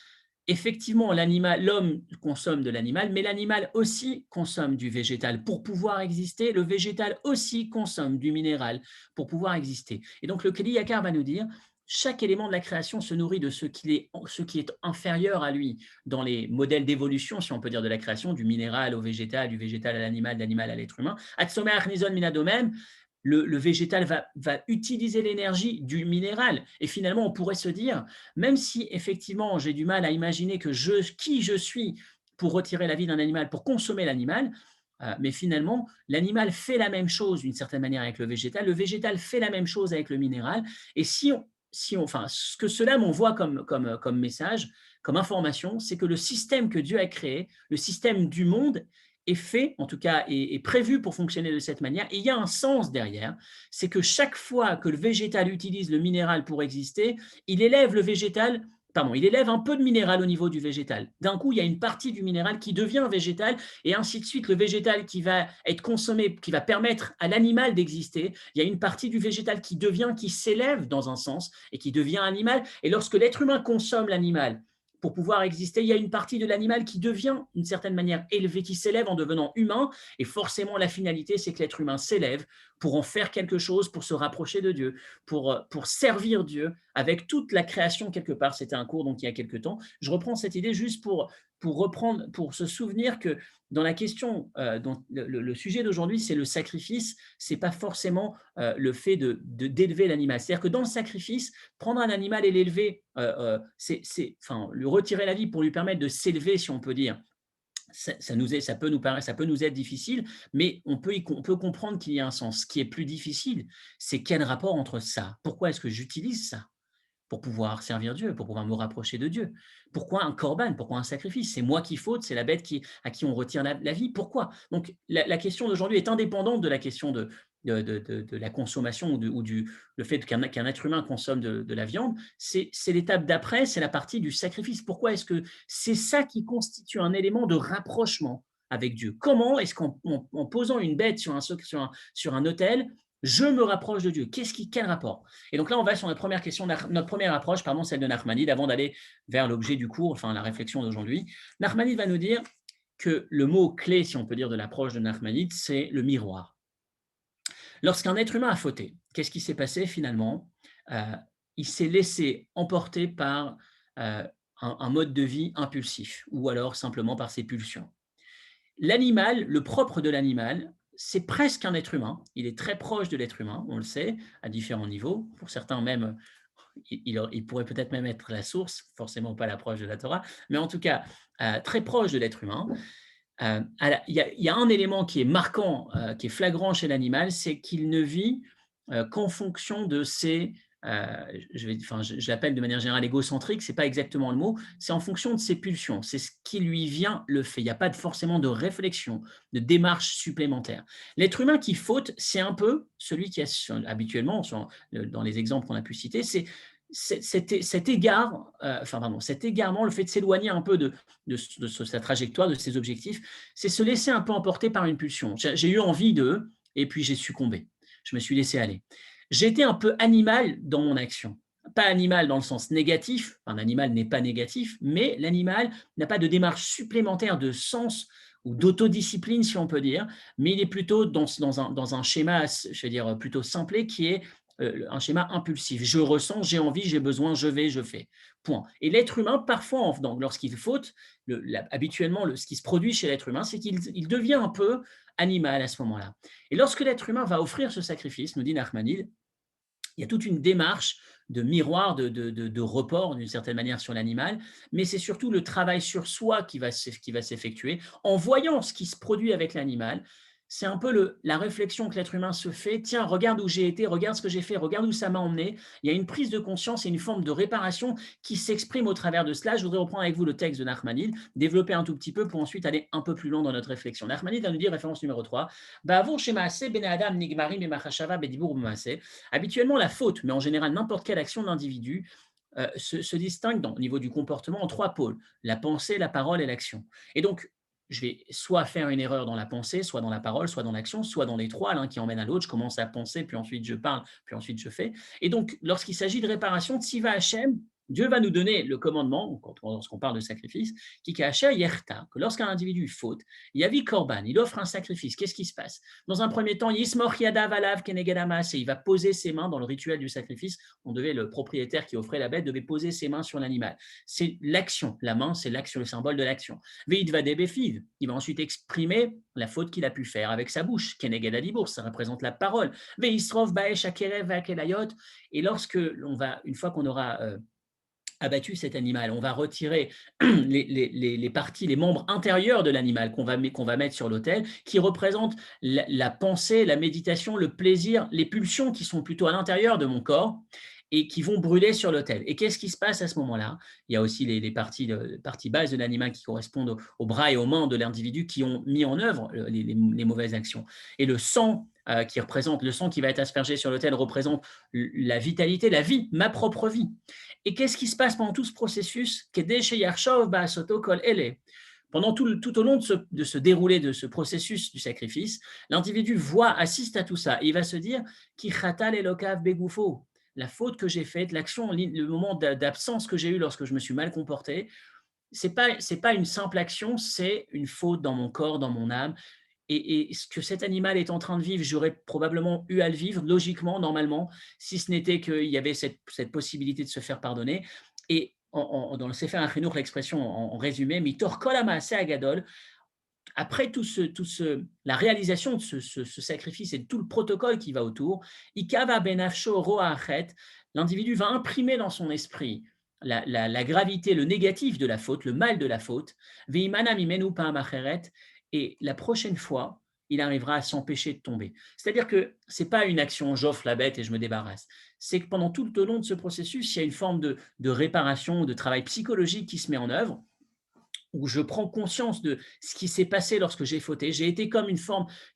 effectivement, l'homme consomme de l'animal, mais l'animal aussi consomme du végétal pour pouvoir exister. Le végétal aussi consomme du minéral pour pouvoir exister. Et donc, le Kli Yakar va nous dire, chaque élément de la création se nourrit de ce qui est inférieur à lui dans les modèles d'évolution, si on peut dire, de la création, du minéral au végétal, du végétal à l'animal, de l'animal à l'être humain. Atsomer Achnizon Minadomem, le végétal va utiliser l'énergie du minéral. Et finalement, on pourrait se dire, même si effectivement j'ai du mal à imaginer qui je suis pour retirer la vie d'un animal, pour consommer l'animal, mais finalement, l'animal fait la même chose d'une certaine manière avec le végétal fait la même chose avec le minéral. Et enfin, ce que cela m'envoie comme message, comme information, c'est que le système que Dieu a créé, le système du monde, est fait, en tout cas est prévu pour fonctionner de cette manière, et il y a un sens derrière, c'est que chaque fois que le végétal utilise le minéral pour exister, il élève le végétal, pardon, il élève un peu de minéral au niveau du végétal. D'un coup, il y a une partie du minéral qui devient végétal, et ainsi de suite, le végétal qui va être consommé, qui va permettre à l'animal d'exister, il y a une partie du végétal qui s'élève dans un sens, et qui devient animal, et lorsque l'être humain consomme l'animal, pour pouvoir exister, il y a une partie de l'animal qui devient d'une certaine manière élevée, qui s'élève en devenant humain, et forcément la finalité, c'est que l'être humain s'élève pour en faire quelque chose, pour se rapprocher de Dieu, pour servir Dieu avec toute la création quelque part. C'était un cours donc il y a quelque temps. Je reprends cette idée juste pour se souvenir que dans la question, dont le sujet d'aujourd'hui, c'est le sacrifice, c'est pas forcément le fait d'élever l'animal. C'est-à-dire que dans le sacrifice, prendre un animal et l'élever, enfin, lui retirer la vie pour lui permettre de s'élever, si on peut dire, ça peut nous être difficile, mais on peut comprendre qu'il y a un sens. Ce qui est plus difficile, c'est quel rapport entre ça? Pourquoi est-ce que j'utilise ça? Pour pouvoir servir Dieu, pour pouvoir me rapprocher de Dieu. Pourquoi un corban? Pourquoi un sacrifice? C'est moi qui faute, c'est la bête à qui on retire la vie. Pourquoi? Donc la question d'aujourd'hui est indépendante de la question de la consommation le fait qu'un être humain consomme de la viande. C'est l'étape d'après, c'est la partie du sacrifice. Pourquoi est-ce que c'est ça qui constitue un élément de rapprochement avec Dieu? Comment est-ce qu'en posant une bête sur un autel, je me rapproche de Dieu? Quel rapport? Et donc là, on va sur notre première question, notre première approche, pardon, celle de Nachmanide, avant d'aller vers l'objet du cours, enfin la réflexion d'aujourd'hui. Nachmanide va nous dire que le mot clé, si on peut dire, de l'approche de Nachmanide, c'est le miroir. Lorsqu'un être humain a fauté, qu'est-ce qui s'est passé finalement? Il s'est laissé emporter par un mode de vie impulsif, ou alors simplement par ses pulsions. L'animal, le propre de l'animal, c'est presque un être humain. Il est très proche de l'être humain, on le sait, à différents niveaux. Pour certains même, il pourrait peut-être même être la source, forcément pas l'approche de la Torah, mais en tout cas, très proche de l'être humain. Il y a un élément qui est marquant, qui est flagrant chez l'animal, c'est qu'il ne vit qu'en fonction de ses, je l'appelle de manière générale égocentrique, c'est pas exactement le mot, c'est en fonction de ses pulsions, c'est ce qui lui vient le fait. Il n'y a pas forcément de réflexion, de démarche supplémentaire. L'être humain qui faute, c'est un peu celui qui a habituellement, dans les exemples qu'on a pu citer, c'est cet égarement, le fait de s'éloigner un peu de sa trajectoire, de ses objectifs, c'est se laisser un peu emporter par une pulsion. J'ai eu envie et puis j'ai succombé. Je me suis laissé aller. J'étais un peu animal dans mon action. Pas animal dans le sens négatif, un animal n'est pas négatif, mais l'animal n'a pas de démarche supplémentaire de sens ou d'autodiscipline, si on peut dire, mais il est plutôt dans un schéma, je vais dire, plutôt simplé, qui est un schéma impulsif. Je ressens, j'ai envie, j'ai besoin, je vais, je fais. Point. Et l'être humain, parfois, donc, lorsqu'il faute, habituellement, ce qui se produit chez l'être humain, c'est qu'il devient un peu animal à ce moment-là. Et lorsque l'être humain va offrir ce sacrifice, nous dit Nachmanide, il y a toute une démarche de miroir, de report d'une certaine manière sur l'animal, mais c'est surtout le travail sur soi qui va s'effectuer en voyant ce qui se produit avec l'animal. C'est un peu la réflexion que l'être humain se fait. Tiens, regarde où j'ai été, regarde ce que j'ai fait, regarde où ça m'a emmené. Il y a une prise de conscience et une forme de réparation qui s'exprime au travers de cela. Je voudrais reprendre avec vous le texte de Nachmanide, développer un tout petit peu pour ensuite aller un peu plus loin dans notre réflexion. Nachmanide va nous dire, référence numéro 3, Ba'avour shema'aseh ben adam nigmarim b'machashava b'dibur b'maaseh. Habituellement, la faute, mais en général n'importe quelle action de l'individu, se distingue au niveau du comportement en trois pôles, la pensée, la parole et l'action. Et donc, je vais soit faire une erreur dans la pensée, soit dans la parole, soit dans l'action, soit dans les trois, l'un qui emmène à l'autre. Je commence à penser, puis ensuite je parle, puis ensuite je fais. Et donc, lorsqu'il s'agit de réparation, Tsiva Hachem, Dieu va nous donner le commandement, lorsqu'on parle de sacrifice, Kikacha Yerta, que lorsqu'un individu faute, Yavi Korban, il offre un sacrifice. Qu'est-ce qui se passe? Dans un premier temps, Yismor Yadav Alav Kenegadamas, et il va poser ses mains dans le rituel du sacrifice. Le propriétaire qui offrait la bête devait poser ses mains sur l'animal. C'est l'action. La main, c'est l'action, le symbole de l'action. Veid va débefiv, il va ensuite exprimer la faute qu'il a pu faire avec sa bouche. Keneged Adibur, ça représente la parole. Veisrov Baesh Akerev Akelayot, et une fois qu'on aura abattu cet animal, on va retirer les parties, les membres intérieurs de l'animal qu'on va mettre sur l'autel, qui représentent la pensée, la méditation, le plaisir, les pulsions qui sont plutôt à l'intérieur de mon corps et qui vont brûler sur l'autel. Et qu'est-ce qui se passe à ce moment-là? Il y a aussi les parties bases de l'animal qui correspondent aux bras et aux mains de l'individu qui ont mis en œuvre les mauvaises actions. Et le sang le sang qui va être aspergé sur l'autel représente la vitalité, la vie, ma propre vie. Et qu'est-ce qui se passe pendant tout ce processus? Pendant tout au long de ce déroulé de ce processus du sacrifice, l'individu assiste à tout ça. Et il va se dire la faute que j'ai faite, l'action, le moment d'absence que j'ai eu lorsque je me suis mal comporté, c'est pas une simple action, c'est une faute dans mon corps, dans mon âme. Et ce que cet animal est en train de vivre, j'aurais probablement eu à le vivre, logiquement, normalement, si ce n'était qu'il y avait cette possibilité de se faire pardonner. Et dans le Sefer HaChinuch, l'expression en résumé, Mitor kol ha'maaseh hagadol, après la réalisation de ce sacrifice et de tout le protocole qui va autour, Ikava benafsho roa achet, l'individu va imprimer dans son esprit la gravité, le négatif de la faute, le mal de la faute, veimana mimenu pa'am acheret, et la prochaine fois, il arrivera à s'empêcher de tomber. C'est-à-dire que ce n'est pas une action, j'offre la bête et je me débarrasse. C'est que pendant tout le long de ce processus, il y a une forme de réparation, de travail psychologique qui se met en œuvre, où je prends conscience de ce qui s'est passé lorsque j'ai fauté. J'étais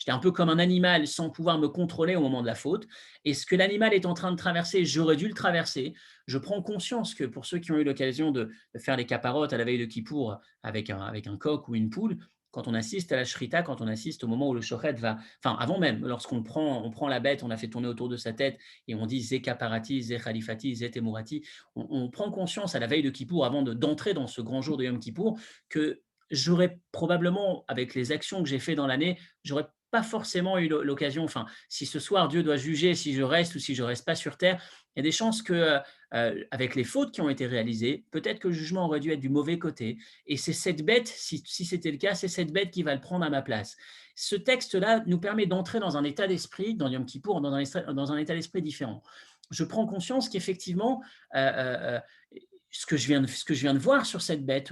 un peu comme un animal sans pouvoir me contrôler au moment de la faute. Et ce que l'animal est en train de traverser, j'aurais dû le traverser. Je prends conscience que pour ceux qui ont eu l'occasion de faire les caparottes à la veille de Kippour avec un coq ou une poule, quand on assiste à la shrita, quand on assiste au moment où le shochet va, enfin avant même, lorsqu'on on prend la bête, on la fait tourner autour de sa tête et on dit Zé kaparati, Zé khalifati, Zé temurati, on prend conscience à la veille de Kippour, avant d'entrer dans ce grand jour de Yom Kippour, que j'aurais probablement, avec les actions que j'ai faites dans l'année, j'aurais pas forcément eu l'occasion, enfin, si ce soir Dieu doit juger si je reste ou si je reste pas sur terre, il y a des chances que, avec les fautes qui ont été réalisées, peut-être que le jugement aurait dû être du mauvais côté. Et c'est cette bête, si c'était le cas, c'est cette bête qui va le prendre à ma place. Ce texte-là nous permet d'entrer dans un état d'esprit, dans Yom Kippour, dans un état d'esprit différent. Je prends conscience qu'effectivement, ce que je viens de voir sur cette bête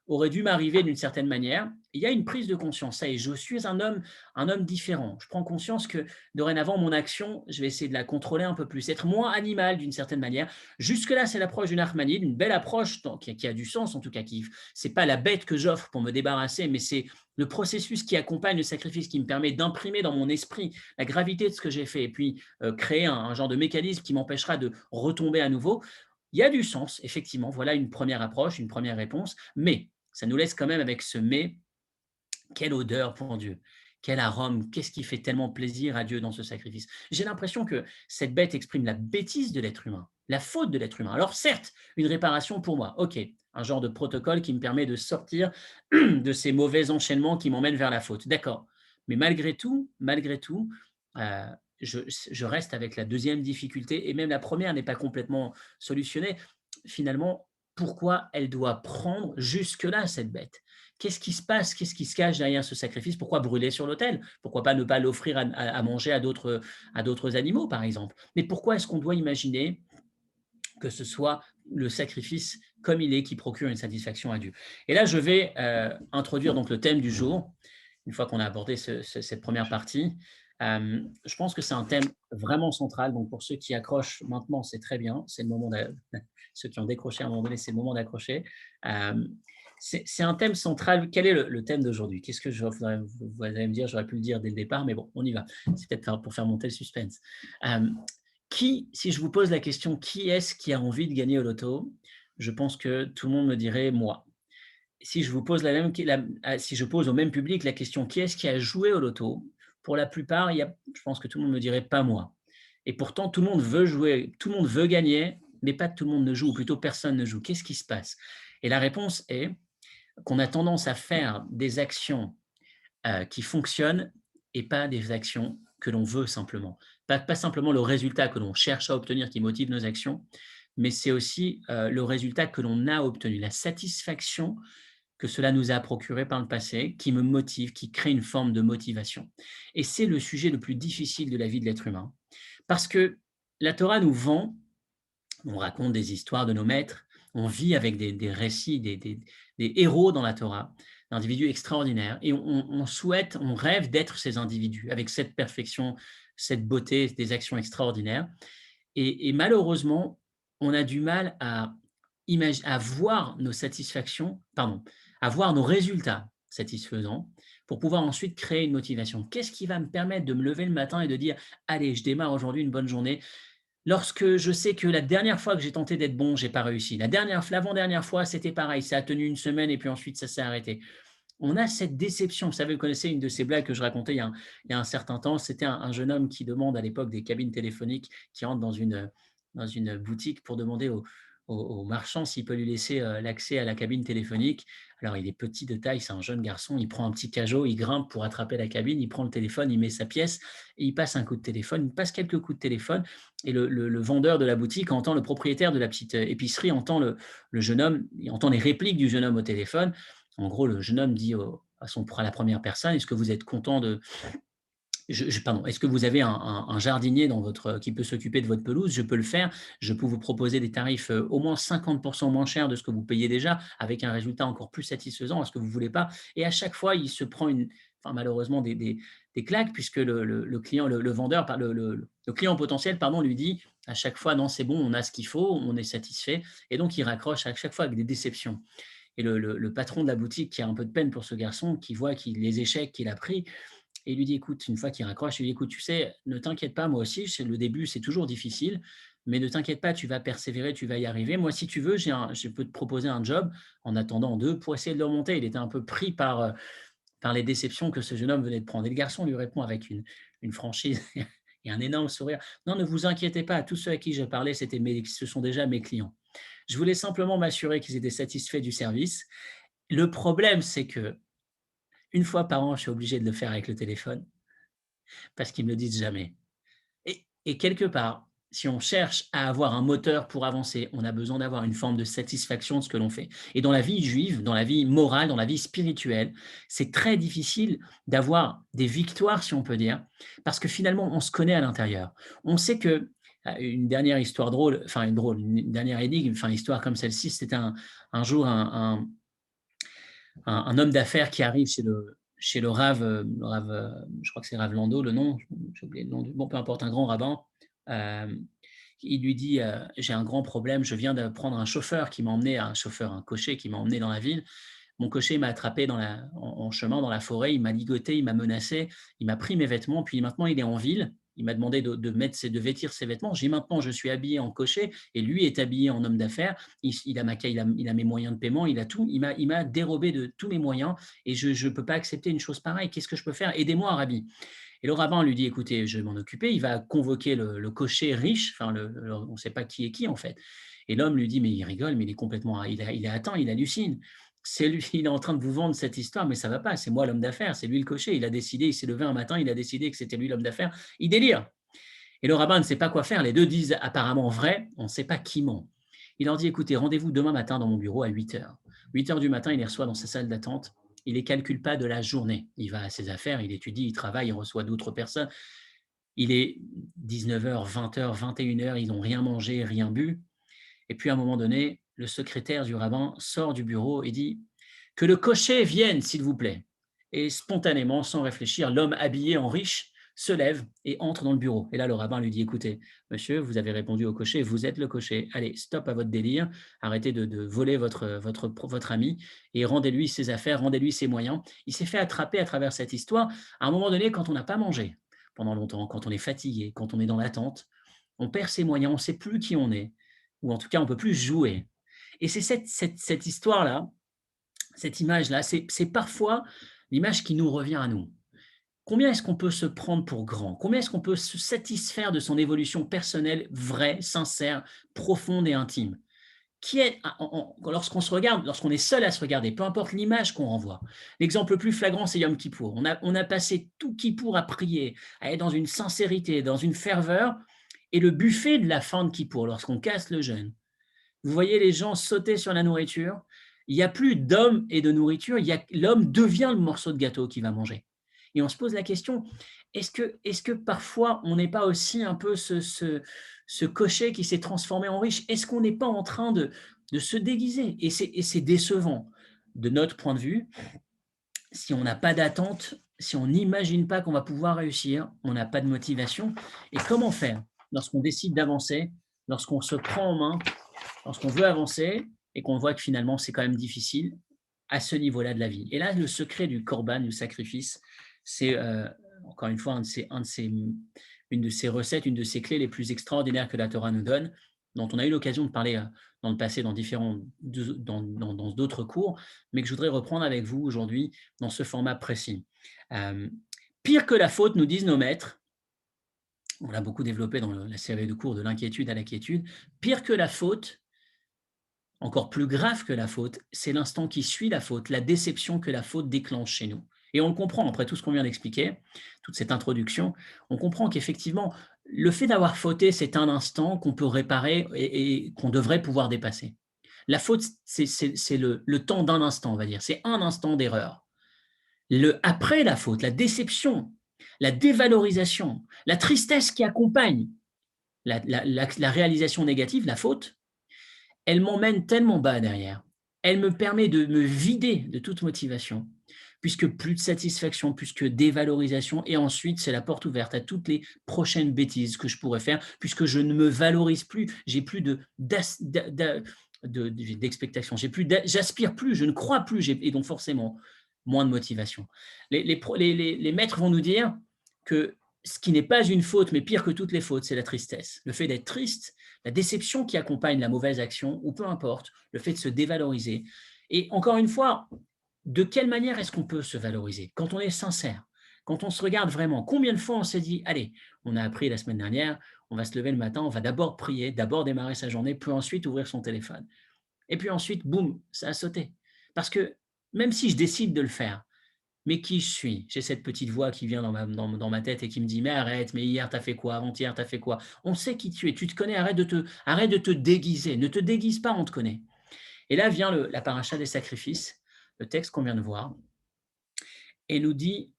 aurait dû m'arriver d'une certaine manière. Il y a une prise de conscience. Ça y est, je suis un homme différent. Je prends conscience que dorénavant, mon action, je vais essayer de la contrôler un peu plus, être moins animal d'une certaine manière. Jusque-là, c'est l'approche d'une Nachmanide, une belle approche qui a du sens, en tout cas. Ce n'est pas la bête que j'offre pour me débarrasser, mais c'est le processus qui accompagne le sacrifice, qui me permet d'imprimer dans mon esprit la gravité de ce que j'ai fait et puis créer un genre de mécanisme qui m'empêchera de retomber à nouveau. Il y a du sens, effectivement. Voilà une première approche, une première réponse, mais ça nous laisse quand même avec ce mais, quelle odeur pour Dieu. quel arôme, qu'est-ce qui fait tellement plaisir à Dieu dans ce sacrifice. J'ai l'impression que cette bête exprime la bêtise de l'être humain, la faute de l'être humain. Alors certes, une réparation pour moi, ok, un genre de protocole qui me permet de sortir de ces mauvais enchaînements qui m'emmènent vers la faute, d'accord. Mais malgré tout, euh, je reste avec la deuxième difficulté, et même la première n'est pas complètement solutionnée. Finalement, pourquoi elle doit prendre jusque-là cette bête? Qu'est-ce qui se passe? Qu'est-ce qui se cache derrière ce sacrifice? Pourquoi brûler sur l'autel? Pourquoi pas ne pas l'offrir à manger à d'autres animaux, par exemple? Mais pourquoi est-ce qu'on doit imaginer que ce soit le sacrifice comme il est qui procure une satisfaction à Dieu? Et là, je vais introduire donc le thème du jour, une fois qu'on a abordé cette première partie. Je pense que c'est un thème vraiment central. Donc, pour ceux qui accrochent maintenant, c'est très bien. C'est le moment ceux qui ont décroché à un moment donné, c'est le moment d'accrocher. Euh, c'est un thème central. Quel est le thème d'aujourd'hui? Qu'est-ce que vous allez me dire? J'aurais pu le dire dès le départ, mais bon, on y va. C'est peut-être pour faire monter le suspense. Si je vous pose la question, qui est-ce qui a envie de gagner au loto? Je pense que tout le monde me dirait moi. Si je vous pose si je pose au même public la question, qui est-ce qui a joué au loto? Pour la plupart, je pense que tout le monde me dirait pas moi. Et pourtant, tout le monde veut jouer, tout le monde veut gagner, mais pas tout le monde ne joue, ou plutôt personne ne joue. Qu'est-ce qui se passe? Et la réponse est qu'on a tendance à faire des actions qui fonctionnent et pas des actions que l'on veut simplement. Pas simplement le résultat que l'on cherche à obtenir qui motive nos actions, mais c'est aussi le résultat que l'on a obtenu, la satisfaction que cela nous a procuré par le passé, qui me motive, qui crée une forme de motivation. Et c'est le sujet le plus difficile de la vie de l'être humain, parce que la Torah nous vend, on raconte des histoires de nos maîtres, on vit avec des récits, des héros dans la Torah, d'individus extraordinaires, et on souhaite, on rêve d'être ces individus, avec cette perfection, cette beauté, des actions extraordinaires. Et malheureusement, on a du mal à voir nos satisfactions, pardon, à voir nos résultats satisfaisants pour pouvoir ensuite créer une motivation. Qu'est-ce qui va me permettre de me lever le matin et de dire, allez, je démarre aujourd'hui une bonne journée, lorsque je sais que la dernière fois que j'ai tenté d'être bon, j'ai pas réussi. L'avant-dernière fois, c'était pareil, ça a tenu une semaine et puis ensuite ça s'est arrêté. On a cette déception. Vous savez, vous connaissez une de ces blagues que je racontais il y a un certain temps. C'était un jeune homme qui demande à l'époque des cabines téléphoniques, qui rentre dans une boutique pour demander au marchand s'il peut lui laisser l'accès à la cabine téléphonique. Alors, il est petit de taille, c'est un jeune garçon. Il prend un petit cajot, il grimpe pour attraper la cabine, il prend le téléphone, il met sa pièce et il passe un coup de téléphone. Il passe quelques coups de téléphone et le vendeur de la boutique entend, le propriétaire de la petite épicerie entend le jeune homme, il entend les répliques du jeune homme au téléphone. En gros, le jeune homme dit à la première personne, est-ce que vous êtes content de... pardon, est-ce que vous avez un jardinier qui peut s'occuper de votre pelouse? Je peux le faire. Je peux vous proposer des tarifs au moins 50% moins chers de ce que vous payez déjà, avec un résultat encore plus satisfaisant. Est-ce que vous ne voulez pas? Et à chaque fois, il se prend malheureusement des claques, puisque le client, le vendeur, le client potentiel, pardon, lui dit à chaque fois, non, c'est bon, on a ce qu'il faut, on est satisfait. Et donc, il raccroche à chaque fois avec des déceptions. Et le patron de la boutique, qui a un peu de peine pour ce garçon, qui voit les échecs qu'il a pris, et il lui dit, écoute, une fois qu'il raccroche, il lui dit, écoute, tu sais, ne t'inquiète pas, moi aussi, le début, c'est toujours difficile, mais ne t'inquiète pas, tu vas persévérer, tu vas y arriver. Moi, si tu veux, je peux te proposer un job en attendant d'eux pour essayer de le remonter. Il était un peu pris par les déceptions que ce jeune homme venait de prendre. Et le garçon lui répond avec une franchise et un énorme sourire. Non, ne vous inquiétez pas, tous ceux à qui j'ai parlé, ce sont déjà mes clients. Je voulais simplement m'assurer qu'ils étaient satisfaits du service. Le problème, c'est que une fois par an, je suis obligé de le faire avec le téléphone parce qu'ils ne me le disent jamais. Et quelque part, si on cherche à avoir un moteur pour avancer, on a besoin d'avoir une forme de satisfaction de ce que l'on fait. Et dans la vie juive, dans la vie morale, dans la vie spirituelle, c'est très difficile d'avoir des victoires, si on peut dire, parce que finalement, on se connaît à l'intérieur. On sait que une dernière histoire drôle, une dernière énigme, histoire comme celle-ci, c'était un jour un homme d'affaires qui arrive chez le Rav, je crois que c'est Rav Lando, le nom, j'ai oublié le nom, bon, peu importe, un grand rabbin. Euh, il lui dit, j'ai un grand problème, je viens de prendre un chauffeur qui m'a emmené, un cocher qui m'a emmené dans la ville. Mon cocher m'a attrapé en chemin dans la forêt, il m'a ligoté, il m'a menacé, il m'a pris mes vêtements, puis maintenant il est en ville, il m'a demandé de vêtir ses vêtements. Maintenant, je suis habillé en cocher et lui est habillé en homme d'affaires. Il a mes moyens de paiement, il a tout. Il m'a dérobé de tous mes moyens et je ne peux pas accepter une chose pareille. Qu'est-ce que je peux faire? Aidez-moi, Rabbi. Et le rabbin lui dit, écoutez, je vais m'en occuper. Il va convoquer le cocher riche, enfin, on ne sait pas qui est qui en fait. Et l'homme lui dit, mais il rigole, mais il est complètement, il est atteint, il hallucine. C'est lui, il est en train de vous vendre cette histoire, mais ça ne va pas, c'est moi l'homme d'affaires, c'est lui le cocher. Il a décidé, il s'est levé un matin, il a décidé que c'était lui l'homme d'affaires. Il délire. Et le rabbin ne sait pas quoi faire. Les deux disent apparemment vrai, on ne sait pas qui ment. Il leur dit, écoutez, rendez-vous demain matin dans mon bureau à 8 heures. 8 heures du matin, il les reçoit dans sa salle d'attente. Il ne les calcule pas de la journée. Il va à ses affaires, il étudie, il travaille, il reçoit d'autres personnes. Il est 19h, 20h, 21h, ils n'ont rien mangé, rien bu. Et puis à un moment donné, le secrétaire du rabbin sort du bureau et dit « Que le cocher vienne, s'il vous plaît ». Et spontanément, sans réfléchir, l'homme habillé en riche se lève et entre dans le bureau. Et là, le rabbin lui dit « Écoutez, monsieur, vous avez répondu au cocher, vous êtes le cocher. Allez, stop à votre délire, arrêtez de voler votre ami et rendez-lui ses affaires, rendez-lui ses moyens. » Il s'est fait attraper à travers cette histoire. À un moment donné, quand on n'a pas mangé pendant longtemps, quand on est fatigué, quand on est dans l'attente, on perd ses moyens, on ne sait plus qui on est, ou en tout cas, on ne peut plus jouer. Et c'est cette histoire-là, cette image-là, c'est parfois l'image qui nous revient à nous. Combien est-ce qu'on peut se prendre pour grand? Combien est-ce qu'on peut se satisfaire de son évolution personnelle vraie, sincère, profonde et intime? Lorsqu'on se regarde, lorsqu'on est seul à se regarder, peu importe l'image qu'on renvoie. L'exemple le plus flagrant, c'est Yom Kippour. On a passé tout Kippour à prier, à être dans une sincérité, dans une ferveur, et le buffet de la fin de Kippour, lorsqu'on casse le jeûne, vous voyez les gens sauter sur la nourriture, il n'y a plus d'homme et de nourriture, l'homme devient le morceau de gâteau qu'il va manger. Et on se pose la question, est-ce que parfois on n'est pas aussi un peu ce cocher qui s'est transformé en riche? Est-ce qu'on n'est pas en train de se déguiser? Et c'est décevant de notre point de vue. Si on n'a pas d'attente, si on n'imagine pas qu'on va pouvoir réussir, on n'a pas de motivation. Et comment faire lorsqu'on décide d'avancer, lorsqu'on se prend en main, lorsqu'on veut avancer et qu'on voit que finalement c'est quand même difficile à ce niveau-là de la vie? Et là, le secret du korban, du sacrifice, c'est encore une fois une de ces recettes, une de ces clés les plus extraordinaires que la Torah nous donne, dont on a eu l'occasion de parler dans le passé dans d'autres cours, mais que je voudrais reprendre avec vous aujourd'hui dans ce format précis. Euh, Pire que la faute, nous disent nos maîtres, on l'a beaucoup développé dans la série de cours de l'inquiétude à la quiétude, pire que la faute, encore plus grave que la faute, c'est l'instant qui suit la faute, la déception que la faute déclenche chez nous. Et on le comprend, après tout ce qu'on vient d'expliquer, toute cette introduction, on comprend qu'effectivement, le fait d'avoir fauté, c'est un instant qu'on peut réparer et qu'on devrait pouvoir dépasser. La faute, c'est le temps d'un instant, on va dire. C'est un instant d'erreur. Après la faute, la déception, la dévalorisation, la tristesse qui accompagne la réalisation négative, la faute, elle m'emmène tellement bas derrière. Elle me permet de me vider de toute motivation, puisque plus de satisfaction, plus que dévalorisation, et ensuite c'est la porte ouverte à toutes les prochaines bêtises que je pourrais faire, puisque je ne me valorise plus, j'ai plus d'expectation, j'aspire plus, je ne crois plus, et donc forcément moins de motivation. Les maîtres vont nous dire que ce qui n'est pas une faute, mais pire que toutes les fautes, c'est la tristesse. Le fait d'être triste, la déception qui accompagne la mauvaise action, ou peu importe, le fait de se dévaloriser. Et encore une fois, de quelle manière est-ce qu'on peut se valoriser? Quand on est sincère, quand on se regarde vraiment, combien de fois on s'est dit, allez, on a appris la semaine dernière, on va se lever le matin, on va d'abord prier, d'abord démarrer sa journée, puis ensuite ouvrir son téléphone. Et puis ensuite, boum, ça a sauté. Parce que même si je décide de le faire, mais qui je suis? J'ai cette petite voix qui vient dans ma tête et qui me dit, mais arrête, mais hier, tu as fait quoi? Avant-hier, tu as fait quoi? On sait qui tu es, tu te connais, arrête de te déguiser. Ne te déguise pas, on te connaît. Et là vient la paracha des sacrifices, le texte qu'on vient de voir, et nous dit,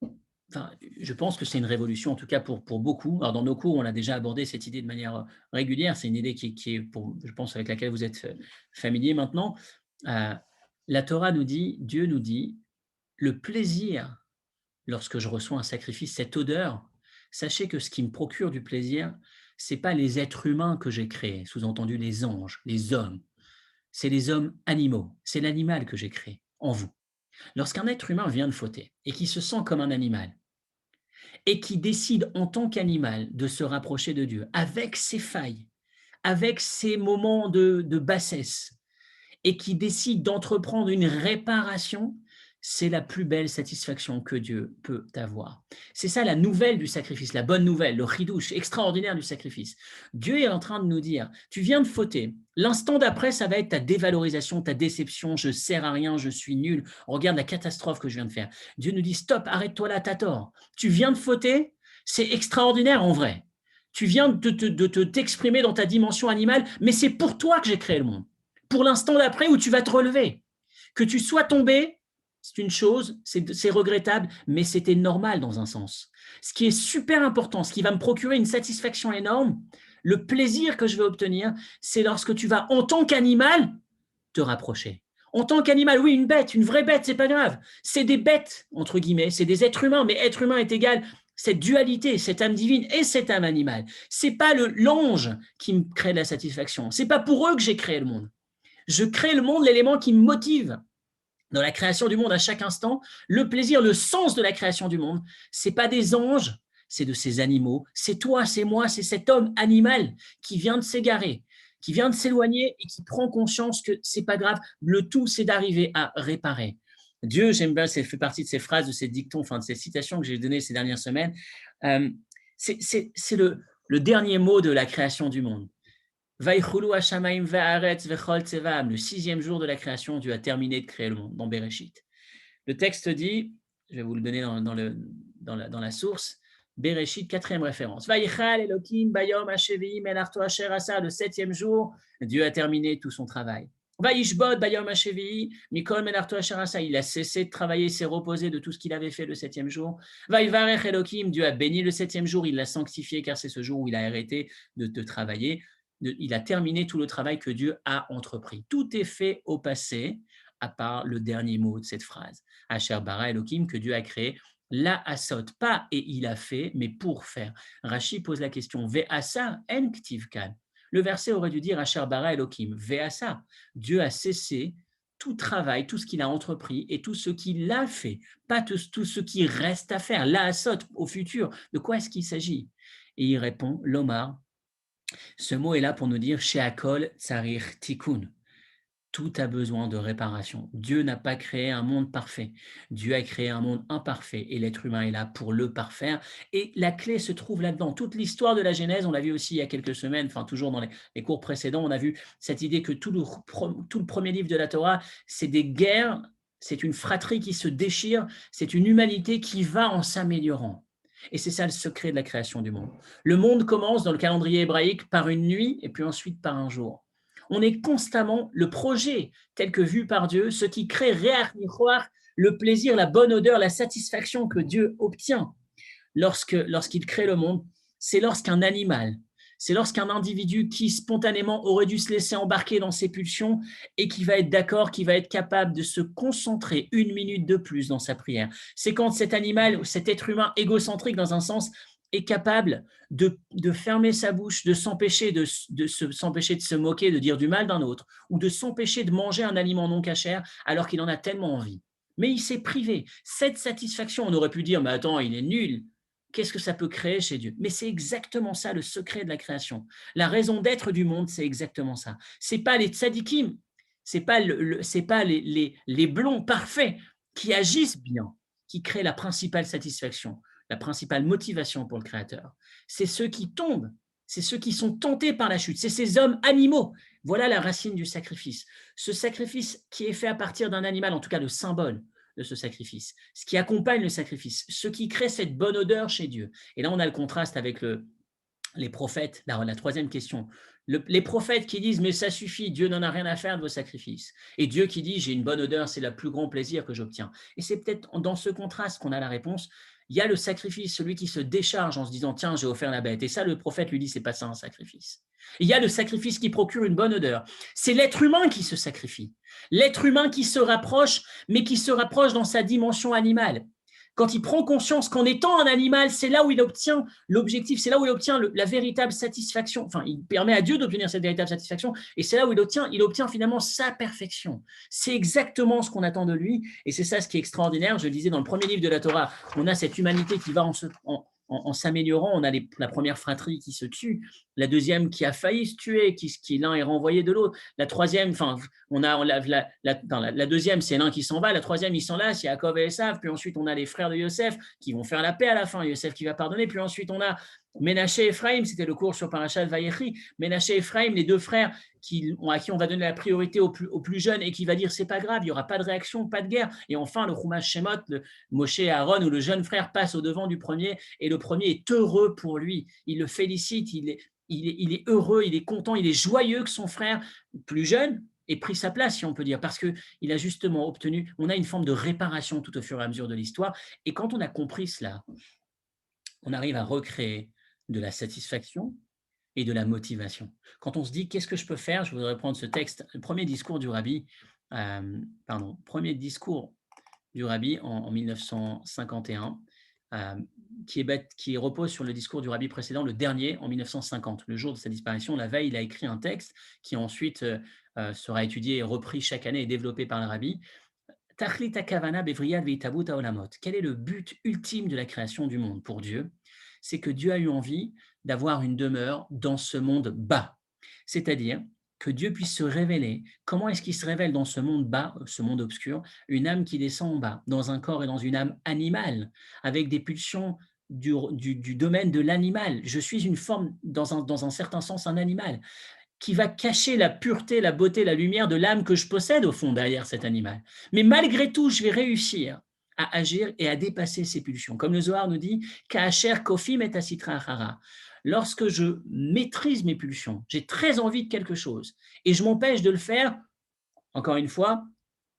enfin, je pense que c'est une révolution, en tout cas pour beaucoup. Alors dans nos cours, on a déjà abordé cette idée de manière régulière. C'est une idée qui est, je pense, avec laquelle vous êtes familier maintenant. La Torah nous dit, Dieu nous dit, le plaisir lorsque je reçois un sacrifice, cette odeur, sachez que ce qui me procure du plaisir, ce n'est pas les êtres humains que j'ai créés, sous-entendu les anges, les hommes, c'est les hommes animaux, c'est l'animal que j'ai créé en vous. Lorsqu'un être humain vient de fauter et qui se sent comme un animal, et qui décide en tant qu'animal de se rapprocher de Dieu, avec ses failles, avec ses moments de bassesse, et qui décide d'entreprendre une réparation, c'est la plus belle satisfaction que Dieu peut avoir. C'est ça la nouvelle du sacrifice, la bonne nouvelle, le chidouche extraordinaire du sacrifice. Dieu est en train de nous dire, tu viens de fauter, l'instant d'après, ça va être ta dévalorisation, ta déception, je sers à rien, je suis nul, regarde la catastrophe que je viens de faire. Dieu nous dit, stop, arrête-toi là, t'as tort. Tu viens de fauter, c'est extraordinaire en vrai. Tu viens de t'exprimer dans ta dimension animale, mais c'est pour toi que j'ai créé le monde. Pour l'instant d'après où tu vas te relever. Que tu sois tombé, c'est une chose, c'est regrettable, mais c'était normal dans un sens. Ce qui est super important, ce qui va me procurer une satisfaction énorme, le plaisir que je vais obtenir, c'est lorsque tu vas, en tant qu'animal, te rapprocher. En tant qu'animal, oui, une bête, une vraie bête, c'est pas grave. C'est des bêtes, entre guillemets, c'est des êtres humains, mais être humain est égal cette dualité, cette âme divine et cette âme animale. C'est pas l'ange qui me crée de la satisfaction. C'est pas pour eux que j'ai créé le monde. Je crée le monde, l'élément qui me motive dans la création du monde à chaque instant, le plaisir, le sens de la création du monde, c'est pas des anges, c'est de ces animaux, c'est toi, c'est moi, c'est cet homme animal qui vient de s'égarer, qui vient de s'éloigner et qui prend conscience que c'est pas grave, le tout c'est d'arriver à réparer. Dieu, j'aime bien, ça fait partie de ces phrases, de ces dictons, enfin de ces citations que j'ai données ces dernières semaines. C'est le dernier mot de la création du monde. Le 6e jour de la création, Dieu a terminé de créer le monde, dans Bereshit. Le texte dit, je vais vous le donner dans la source, Bereshit, 4e référence. Le 7e jour, Dieu a terminé tout son travail. Il a cessé de travailler, il s'est reposé de tout ce qu'il avait fait le 7e jour. Dieu a béni le 7e jour, il l'a sanctifié car c'est ce jour où il a arrêté de travailler. Il a terminé tout le travail que Dieu a entrepris. Tout est fait au passé, à part le dernier mot de cette phrase. Asher bara Elohim, que Dieu a créé, la asot, pas et il a fait, mais pour faire. Rashi pose la question, ve'asa en ktivkan. Le verset aurait dû dire Asher bara Elohim, ve'asa. Dieu a cessé tout travail, tout ce qu'il a entrepris et tout ce qu'il a fait, pas tout ce qui reste à faire. La asot, au futur, de quoi est-ce qu'il s'agit? Et il répond, l'Omar, ce mot est là pour nous dire She'akol tsarir tikkun. Tout a besoin de réparation. Dieu n'a pas créé un monde parfait. Dieu a créé un monde imparfait et l'être humain est là pour le parfaire. Et la clé se trouve là-dedans. Toute l'histoire de la Genèse, on l'a vu aussi il y a quelques semaines, enfin toujours dans les cours précédents, on a vu cette idée que tout le premier livre de la Torah, c'est des guerres, c'est une fratrie qui se déchire, c'est une humanité qui va en s'améliorant. Et c'est ça le secret de la création du monde. Le monde commence dans le calendrier hébraïque par une nuit et puis ensuite par un jour. On est constamment le projet tel que vu par Dieu, ce qui crée le plaisir, la bonne odeur, la satisfaction que Dieu obtient lorsqu'il crée le monde, c'est lorsqu'un animal, c'est lorsqu'un individu qui spontanément aurait dû se laisser embarquer dans ses pulsions et qui va être d'accord, qui va être capable de se concentrer 1 minute de plus dans sa prière. C'est quand cet animal, cet être humain égocentrique dans un sens, est capable de fermer sa bouche, de s'empêcher de se moquer, de dire du mal d'un autre, ou de s'empêcher de manger un aliment non cachère alors qu'il en a tellement envie. Mais il s'est privé. Cette satisfaction, on aurait pu dire, mais attends, il est nul. Qu'est-ce que ça peut créer chez Dieu? Mais c'est exactement ça le secret de la création. La raison d'être du monde, c'est exactement ça. C'est pas les tzadikim, c'est pas les blonds parfaits qui agissent bien, qui créent la principale satisfaction, la principale motivation pour le Créateur. C'est ceux qui tombent, c'est ceux qui sont tentés par la chute, c'est ces hommes animaux. Voilà la racine du sacrifice. Ce sacrifice qui est fait à partir d'un animal, en tout cas le symbole de ce sacrifice, ce qui accompagne le sacrifice, ce qui crée cette bonne odeur chez Dieu. Et là, on a le contraste avec les prophètes, la 3e question. Les prophètes qui disent « mais ça suffit, Dieu n'en a rien à faire de vos sacrifices ». Et Dieu qui dit « j'ai une bonne odeur, c'est le plus grand plaisir que j'obtiens ». Et c'est peut-être dans ce contraste qu'on a la réponse. Il y a le sacrifice, celui qui se décharge en se disant « tiens, j'ai offert la bête ». Et ça, le prophète lui dit « c'est pas ça un sacrifice ». Il y a le sacrifice qui procure une bonne odeur. C'est l'être humain qui se sacrifie. L'être humain qui se rapproche, mais qui se rapproche dans sa dimension animale. Quand il prend conscience qu'en étant un animal, c'est là où il obtient l'objectif, c'est là où il obtient la véritable satisfaction. Enfin, il permet à Dieu d'obtenir cette véritable satisfaction, et c'est là où il obtient finalement sa perfection. C'est exactement ce qu'on attend de lui, et c'est ça ce qui est extraordinaire. Je le disais dans le premier livre de la Torah, on a cette humanité qui va en s'améliorant. On a la première fratrie qui se tue, la deuxième qui a failli se tuer, qui l'un est renvoyé de l'autre, la troisième, enfin, la deuxième, c'est l'un qui s'en va, la troisième, il s'en lasse, il y a Yaakov et Esav, puis ensuite on a les frères de Yosef qui vont faire la paix à la fin, Yosef qui va pardonner, puis ensuite on a Ménaché et Ephraim, c'était le cours sur Parashat Vayechi, Ménaché et Ephraim, les deux frères à qui on va donner la priorité aux plus jeunes et qui va dire c'est pas grave, il n'y aura pas de réaction, pas de guerre. Et enfin, le Chumash Shemot, le Moshe et Aaron, où le jeune frère passe au devant du premier et le premier est heureux pour lui. Il le félicite, il est heureux, il est content, il est joyeux que son frère plus jeune ait pris sa place, si on peut dire, parce qu'il a justement obtenu, on a une forme de réparation tout au fur et à mesure de l'histoire. Et quand on a compris cela, on arrive à recréer de la satisfaction et de la motivation. Quand on se dit qu'est-ce que je peux faire, je voudrais prendre ce texte, le premier discours du rabbi, premier discours du rabbi en 1951, qui repose sur le discours du rabbi précédent, le dernier en 1950, le jour de sa disparition. La veille, il a écrit un texte qui ensuite sera étudié et repris chaque année et développé par le rabbi. Tachlit hakavana bevriyat veitabut haolamot. Quel est le but ultime de la création du monde pour Dieu? C'est que Dieu a eu envie d'avoir une demeure dans ce monde bas. C'est-à-dire que Dieu puisse se révéler. Comment est-ce qu'il se révèle dans ce monde bas, ce monde obscur? Une âme qui descend en bas, dans un corps et dans une âme animale, avec des pulsions du domaine de l'animal. Je suis une forme, dans un certain sens, un animal qui va cacher la pureté, la beauté, la lumière de l'âme que je possède au fond derrière cet animal. Mais malgré tout, je vais réussir à agir et à dépasser ces pulsions. Comme le Zohar nous dit, Ka'asher kofim et asitra achara. Lorsque je maîtrise mes pulsions, j'ai très envie de quelque chose et je m'empêche de le faire, encore une fois,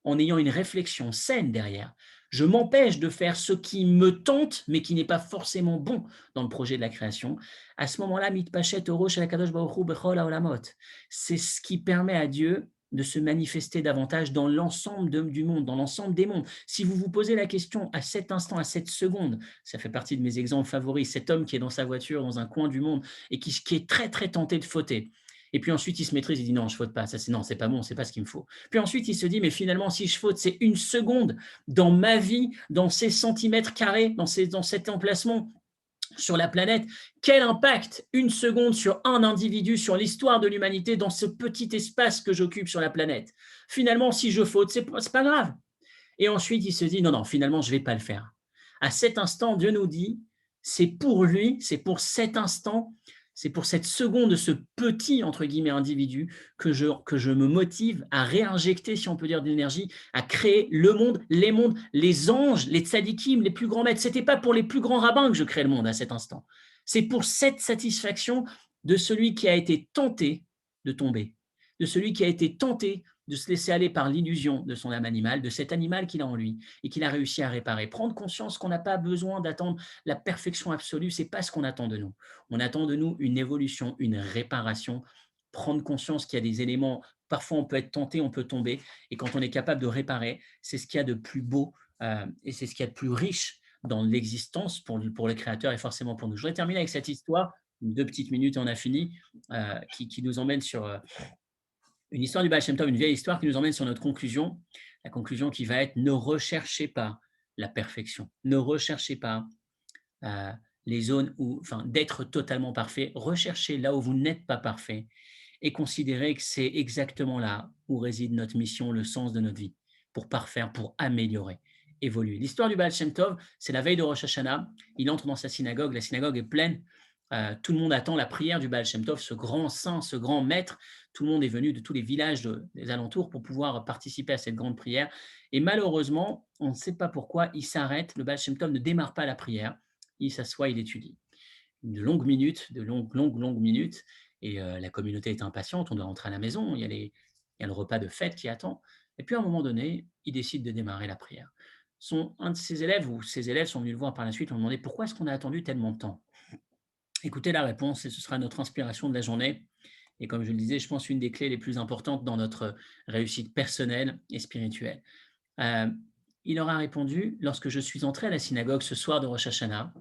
en ayant une réflexion saine derrière. Je m'empêche de faire ce qui me tente, mais qui n'est pas forcément bon dans le projet de la création. À ce moment-là, mitpachet oro shel hakadosh baruch hu bechol haolamot. C'est ce qui permet à Dieu de se manifester davantage dans l'ensemble du monde, dans l'ensemble des mondes. Si vous vous posez la question à cet instant, à cette seconde, ça fait partie de mes exemples favoris, cet homme qui est dans sa voiture, dans un coin du monde, et qui est très, très tenté de fauter. Et puis ensuite, il se maîtrise, il dit non, je ne faute pas, non, c'est pas bon, c'est pas ce qu'il me faut. Puis ensuite, il se dit, mais finalement, si je faute, c'est une seconde dans ma vie, dans ces centimètres carrés, dans cet emplacement sur la planète. Quel impact une seconde sur un individu, sur l'histoire de l'humanité, dans ce petit espace que j'occupe sur la planète. Finalement, si je faute, c'est pas grave. Et ensuite, il se dit, non, non, finalement, je ne vais pas le faire. À cet instant, Dieu nous dit, c'est pour lui, c'est pour cet instant, c'est pour cette seconde de ce petit, entre guillemets, individu que je me motive à réinjecter, si on peut dire, de l'énergie, à créer le monde, les anges, les tzadikim, les plus grands maîtres. Ce n'était pas pour les plus grands rabbins que je crée le monde à cet instant. C'est pour cette satisfaction de celui qui a été tenté de tomber, de celui qui a été tenté de se laisser aller par l'illusion de son âme animale, de cet animal qu'il a en lui et qu'il a réussi à réparer. Prendre conscience qu'on n'a pas besoin d'attendre la perfection absolue, ce n'est pas ce qu'on attend de nous. On attend de nous une évolution, une réparation, prendre conscience qu'il y a des éléments, parfois on peut être tenté, on peut tomber, et quand on est capable de réparer, c'est ce qu'il y a de plus beau et c'est ce qu'il y a de plus riche dans l'existence pour le Créateur et forcément pour nous. Je voudrais terminer avec cette histoire, 2 petites minutes et on a fini, qui nous emmène sur une histoire du Baal Shem Tov, une vieille histoire qui nous emmène sur notre conclusion. La conclusion qui va être ne recherchez pas la perfection, ne recherchez pas les zones où, d'être totalement parfait, recherchez là où vous n'êtes pas parfait et considérez que c'est exactement là où réside notre mission, le sens de notre vie, pour parfaire, pour améliorer, évoluer. L'histoire du Baal Shem Tov, c'est la veille de Rosh Hashanah, il entre dans sa synagogue, la synagogue est pleine, tout le monde attend la prière du Baal Shem Tov, ce grand saint, ce grand maître. Tout le monde est venu de tous les villages des alentours pour pouvoir participer à cette grande prière. Et malheureusement, on ne sait pas pourquoi, il s'arrête, le Baal Shem Tov ne démarre pas la prière, il s'assoit, il étudie. De longues minutes, longues minutes, et la communauté est impatiente, on doit rentrer à la maison, il y a le repas de fête qui attend. Et puis à un moment donné, il décide de démarrer la prière. Un de ses élèves ou ses élèves sont venus le voir par la suite, ont demandé pourquoi est-ce qu'on a attendu tellement de temps. Écoutez la réponse et ce sera notre inspiration de la journée. Et comme je le disais, je pense une des clés les plus importantes dans notre réussite personnelle et spirituelle. Euh, Il leur a répondu: «Lorsque je suis entré à la synagogue ce soir de Rosh Hashanah,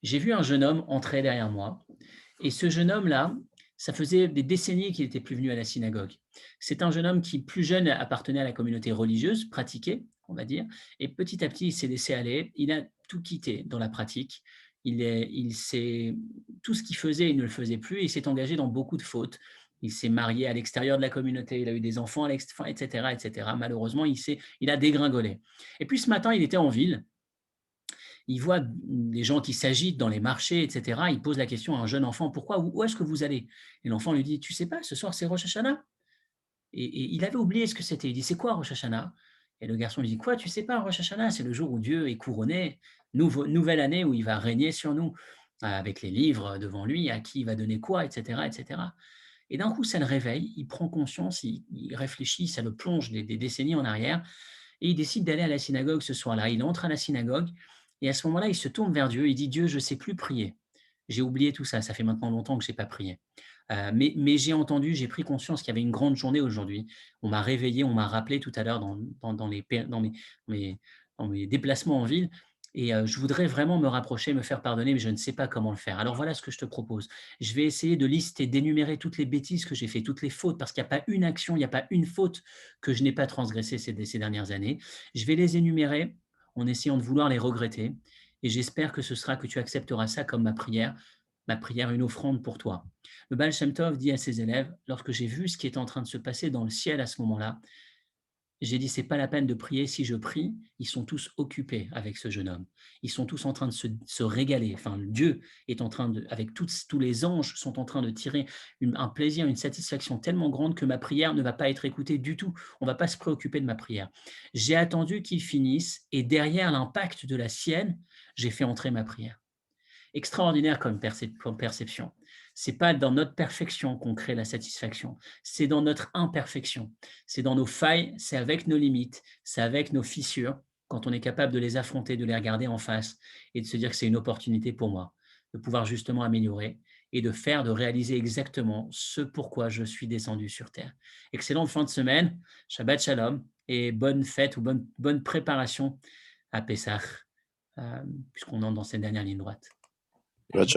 j'ai vu un jeune homme entrer derrière moi et ce jeune homme-là, ça faisait des décennies qu'il n'était plus venu à la synagogue. C'est un jeune homme qui, plus jeune, appartenait à la communauté religieuse, pratiquait, on va dire, et petit à petit, il s'est laissé aller. Il a tout quitté dans la pratique. Il s'est tout ce qu'il faisait, il ne le faisait plus. Il s'est engagé dans beaucoup de fautes. Il s'est marié à l'extérieur de la communauté, il a eu des enfants à l'extérieur, etc., etc. Malheureusement, il a dégringolé. Et puis ce matin, il était en ville, il voit des gens qui s'agitent dans les marchés, etc. Il pose la question à un jeune enfant: «Pourquoi? Où est-ce que vous allez?» Et l'enfant lui dit: «Tu sais pas, ce soir, c'est Rosh Hashanah». Et il avait oublié ce que c'était. Il dit: «C'est quoi Rosh Hashanah?» Et le garçon lui dit: «Quoi, tu sais pas, Rosh Hashanah, c'est le jour où Dieu est couronné, nouvelle année où il va régner sur nous, avec les livres devant lui, à qui il va donner quoi, etc., etc.» Et d'un coup, ça le réveille, il prend conscience, il réfléchit, ça le plonge des décennies en arrière et il décide d'aller à la synagogue ce soir-là. Il entre à la synagogue et à ce moment-là, il se tourne vers Dieu. Il dit: «Dieu, je ne sais plus prier. J'ai oublié tout ça. Ça fait maintenant longtemps que je n'ai pas prié. Mais j'ai entendu, j'ai pris conscience qu'il y avait une grande journée aujourd'hui. On m'a réveillé, on m'a rappelé tout à l'heure dans mes déplacements en ville. Et je voudrais vraiment me rapprocher, me faire pardonner, mais je ne sais pas comment le faire. Alors voilà ce que je te propose. Je vais essayer de lister, d'énumérer toutes les bêtises que j'ai fait, toutes les fautes, parce qu'il n'y a pas une action, il n'y a pas une faute que je n'ai pas transgressée ces dernières années. Je vais les énumérer en essayant de vouloir les regretter. Et j'espère que ce sera que tu accepteras ça comme ma prière, une offrande pour toi. Le Baal Shem Tov dit à ses élèves: lorsque j'ai vu ce qui est en train de se passer dans le ciel à ce moment-là, j'ai dit: c'est pas la peine de prier. Si je prie, ils sont tous occupés avec ce jeune homme. Ils sont tous en train de se régaler. Enfin, Dieu est en train de, avec tous les anges sont en train de tirer un plaisir, une satisfaction tellement grande que ma prière ne va pas être écoutée du tout. On ne va pas se préoccuper de ma prière. J'ai attendu qu'il finisse et derrière l'impact de la sienne, j'ai fait entrer ma prière. Extraordinaire comme perception. C'est pas dans notre perfection qu'on crée la satisfaction, c'est dans notre imperfection, c'est dans nos failles, c'est avec nos limites, c'est avec nos fissures, quand on est capable de les affronter, de les regarder en face et de se dire que c'est une opportunité pour moi, de pouvoir justement améliorer et de réaliser exactement ce pourquoi je suis descendu sur terre. Excellente fin de semaine, Shabbat Shalom et bonne fête ou bonne préparation à Pessah, puisqu'on entre dans cette dernière ligne droite. Ciao, ciao.